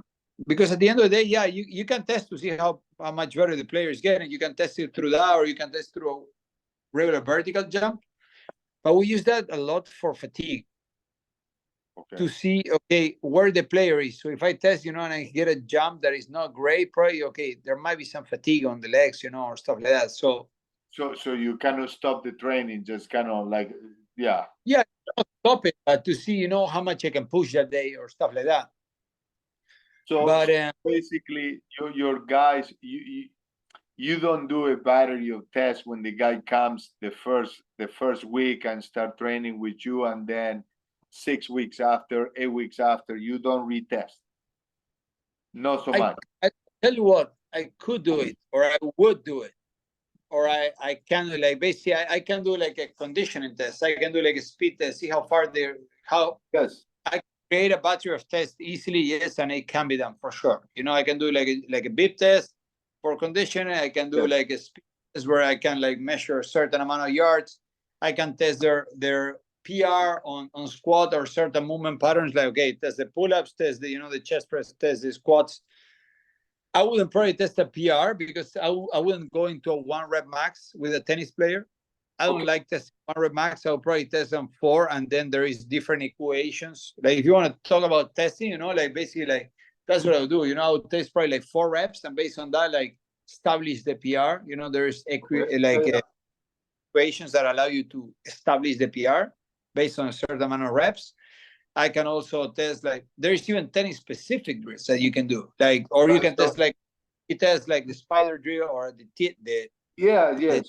Because at the end of the day, yeah, you can test to see how much better the player is getting. You can test it through that, or you can test through a regular vertical jump. But we use that a lot for fatigue. Okay. To see, okay, where the player is. So if I test, you know, and I get a jump that is not great, probably, okay, there might be some fatigue on the legs, you know, or stuff like that. So you cannot stop the training, just kind of like, yeah. Yeah, stop it, but to see, you know, how much I can push that day or stuff like that. So basically, your guys, you don't do a battery of tests when the guy comes the first week and start training with you, and then 6 weeks after, 8 weeks after, you don't retest. Not so much. I tell you what, I could do it, or I would do it, or I can do, like, basically I can do like a conditioning test. I can do like a speed test, see how far yes. I create a battery of tests easily, yes, and it can be done for sure. You know, I can do like a bip test for conditioning. I can do like a speed test where I can like measure a certain amount of yards. I can test their PR on squat or certain movement patterns. Like, okay, test the pull-ups, test the, you know, the chest press, test the squats. I wouldn't probably test a PR because I wouldn't go into a 1 rep max with a tennis player. I don't like testing 1 rep max. I'll probably test them 4, and then there is different equations. Like if you want to talk about testing, you know, like basically like that's what I'll do. You know, I'll test probably like 4 reps, and based on that, like establish the PR. You know, there's equations that allow you to establish the PR based on a certain amount of reps. I can also test, like, there's even tennis specific drills that you can do, like, or you can test like the spider drill or the yeah.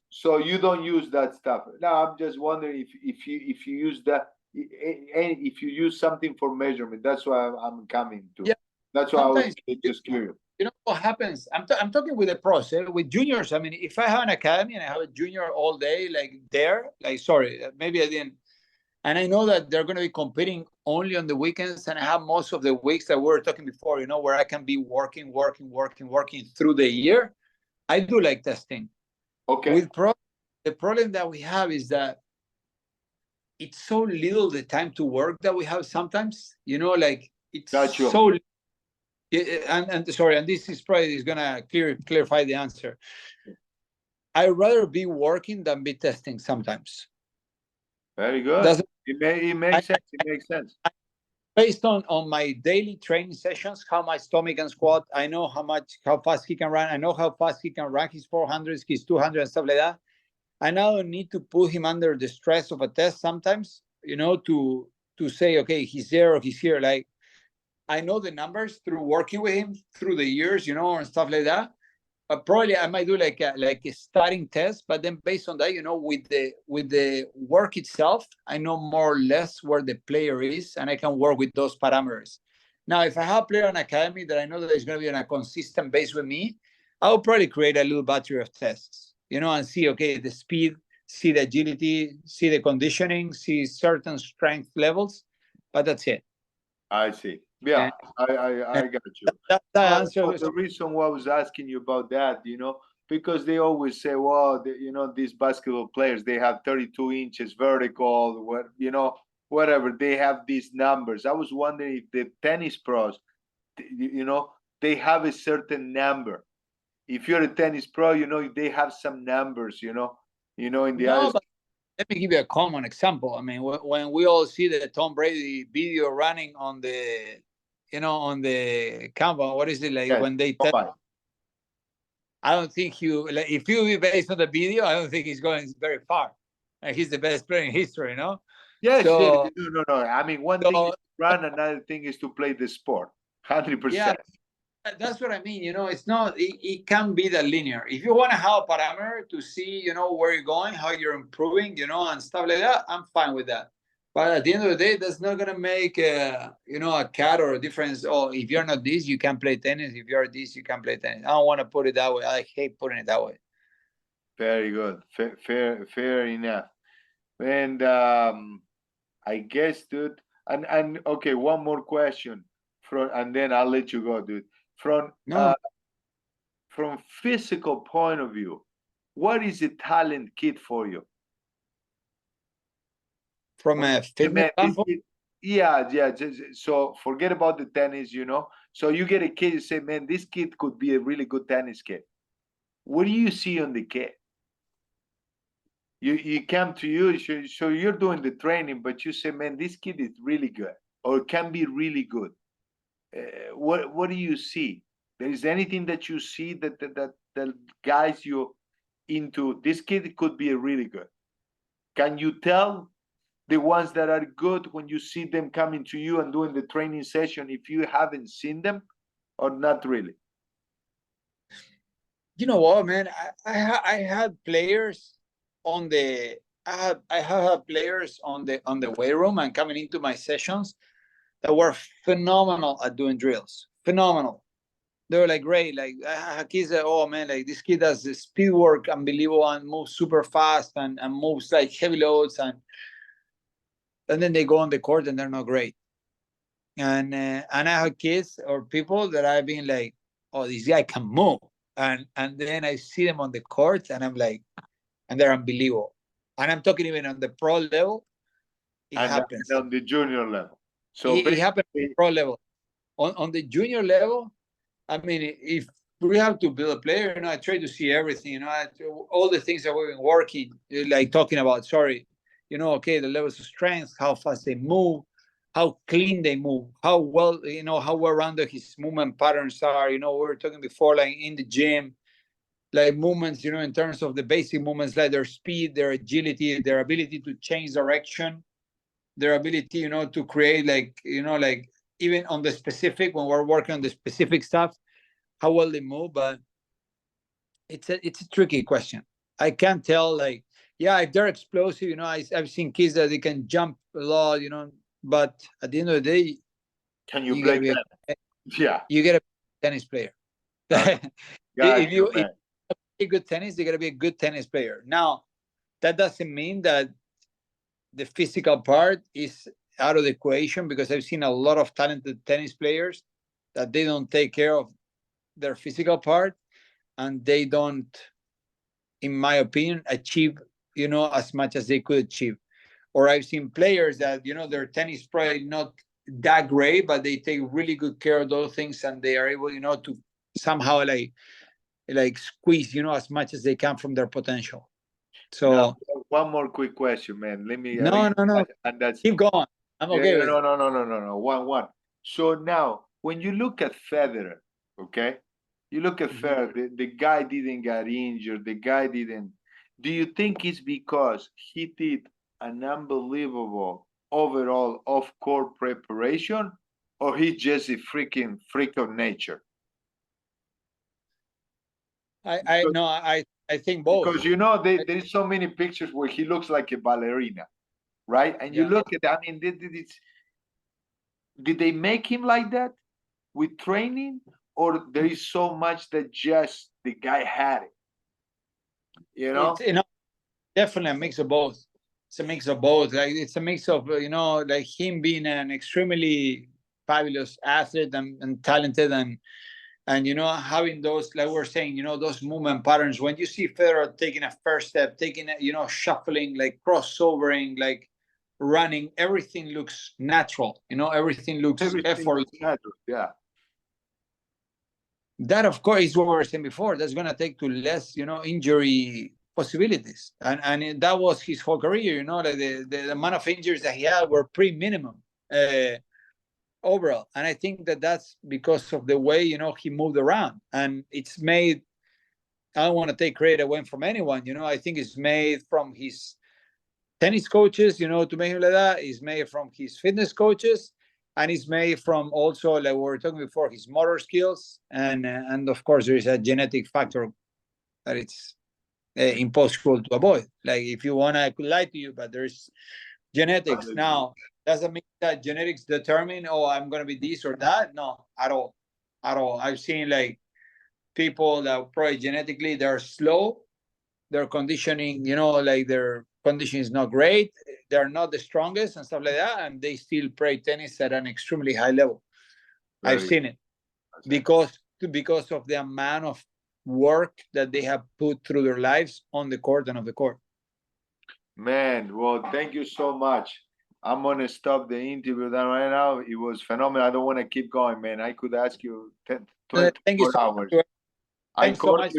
So you don't use that stuff. Now I'm just wondering if you use that, if you use something for measurement. That's why I'm coming to. Yeah. That's why sometimes, I was just curious. You know what happens? I'm talking with the pros, with juniors. I mean, if I have an academy and I have a junior all day, sorry, maybe I didn't. And I know that they're going to be competing only on the weekends, and I have most of the weeks that we were talking before, you know, where I can be working through the year. I do like testing. Okay. The problem that we have is that it's so little the time to work that we have sometimes, you know, like it's so. And sorry, and this is probably going to clarify the answer. I'd rather be working than be testing sometimes. Very good. It makes sense. It makes sense. Based on my daily training sessions, how my stomach can squat, I know how fast he can run. I know how fast he can run his 400s, his 200 and stuff like that. I now need to put him under the stress of a test sometimes, you know, to say, okay, he's there or he's here. Like, I know the numbers through working with him through the years, you know, and stuff like that. Probably I might do like a starting test, but then based on that, you know, with the work itself, I know more or less where the player is, and I can work with those parameters. Now, if I have a player in academy that I know that is going to be on a consistent base with me, I'll probably create a little battery of tests, you know, and see, okay, the speed, see the agility, see the conditioning, see certain strength levels, but that's it. I see. Yeah, I got you. That answer. The reason why I was asking you about that, you know, because they always say, well, you know, these basketball players, they have 32 inches vertical, you know, whatever. They have these numbers. I was wondering if the tennis pros, you know, they have a certain number. If you're a tennis pro, you know, they have some numbers, you know, in the eyes. Let me give you a common example. I mean, when we all see the Tom Brady video running on the, you know, on the Canva, what is it like when they test I don't think like, if you based on the video, I don't think he's going very far. And he's the best player in history, you know? Yes, So, no. I mean, one thing is to run, another thing is to play the sport. 100%. yeah, that's what I mean. You know, it's not, it can't be that linear. If you want to have a parameter to see, you know, where you're going, how you're improving, you know, and stuff like that, I'm fine with that. But at the end of the day, that's not gonna make you know, a cut or a difference. Oh, if you're not this, you can't play tennis. If you're this, you can't play tennis. I don't want to put it that way. I hate putting it that way. Very good. Fair enough. And I guess, dude. And okay, one more question and then I'll let you go, dude. No, From physical point of view, what is a talent kit for you? from a Hey, fitness man, standpoint, yeah. So forget about the tennis, you know. So you get a kid, you say, man, this kid could be a really good tennis kid. What do you see on the kid? You come to you, so you're doing the training, but you say, man, this kid is really good, or can be really good. What do you see? There is anything that you see that guides you into this kid could be a really good? Can you tell the ones that are good when you see them coming to you and doing the training session if you haven't seen them, or not really? you know what, man? I had players on the I have had players on the weight room and coming into my sessions that were phenomenal at doing drills. Phenomenal. They were like great. Like I had kids that, oh man, like this kid does the speed work unbelievable and moves super fast and moves like heavy loads and then they go on the court and they're not great. And I have kids or people that I've been like, oh, this guy can move. And then I see them on the court and I'm like, and they're unbelievable. And I'm talking even on the pro level, it And happens. on the junior level. So It happens on the pro level. On the junior level, I mean, if we have to build a player, you know, I try to see everything, you know, all the things that we've been working, like talking about, sorry, you know, okay, the levels of strength, how fast they move, how clean they move, how well, you know, how well rounded his movement patterns are. You know, we were talking before, like in the gym, like movements, you know, in terms of the basic movements, like their speed, their agility, their ability to change direction, their ability, you know, to create like, you know, like even on the specific, when we're working on the specific stuff, how well they move. But it's a tricky question. I can't tell, like, yeah, if they're explosive, you know, I've seen kids that they can jump a lot, you know, but at the end of the day, can you you play gotta be yeah, you gotta be a tennis player. got you, If man. a good tennis, you gotta be a good tennis player. Now, that doesn't mean that the physical part is out of the equation, because I've seen a lot of talented tennis players that they don't take care of their physical part, and they don't, in my opinion, achieve, you know, as much as they could achieve. Or I've seen players that, you know, their tennis probably not that great, but they take really good care of those things, and they are able, you know, to somehow like squeeze, you know, as much as they can from their potential. So Now, one more quick question, man. Let me, no, and that's keep going. I'm yeah, okay with it. no. One. So now, when you look at Federer, okay, you look at Mhm. Federer, the guy didn't get injured. The guy didn't. Do you think it's because he did an unbelievable overall off-court preparation, or he's just a freaking freak of nature? I Because, no, I think both. you know, there's so many pictures where he looks like a ballerina, right? And you Yeah. look at, I mean, did they make him like that with training, or there is so much that just the guy had it, you know? It's, you know, definitely a mix of both. It's a mix of both. Like it's a mix of, you know, like him being an extremely fabulous athlete and talented, and you know, having those, like we're saying, you know, those movement patterns. When you see Federer taking a first step, taking a, you know, shuffling, like crossovering, like running, everything looks natural. You know, everything looks Everything effortless. is natural, yeah. That, of course, is what we were saying before. That's going to take to less, you know, injury possibilities, and that was his whole career. You know, like the amount of injuries that he had were pretty minimum overall, and I think that that's because of the way, you know, he moved around, and it's made I don't want to take credit away from anyone. I think it's made from his tennis coaches, to make him like that. It's made from his fitness coaches, and it's made from also, like we were talking before, his motor skills, and of course there is a genetic factor that it's impossible to avoid. Like, if you want, I could lie to you, but there's genetics. Now, doesn't mean that genetics determine, oh, I'm going to be this or that. No, at all. I've seen like people that probably genetically they're slow, their conditioning, like their condition is not great, they're not the strongest and stuff like that, and they still play tennis at an extremely high level. I've seen it because of the amount of work that they have put through their lives on the court and off the court. Man, well, thank you so much. I'm gonna stop the interview then right now. It was phenomenal. I don't want to keep going, man. I could ask you 10, 20 Thank you more so hours. much. I Thanks so much.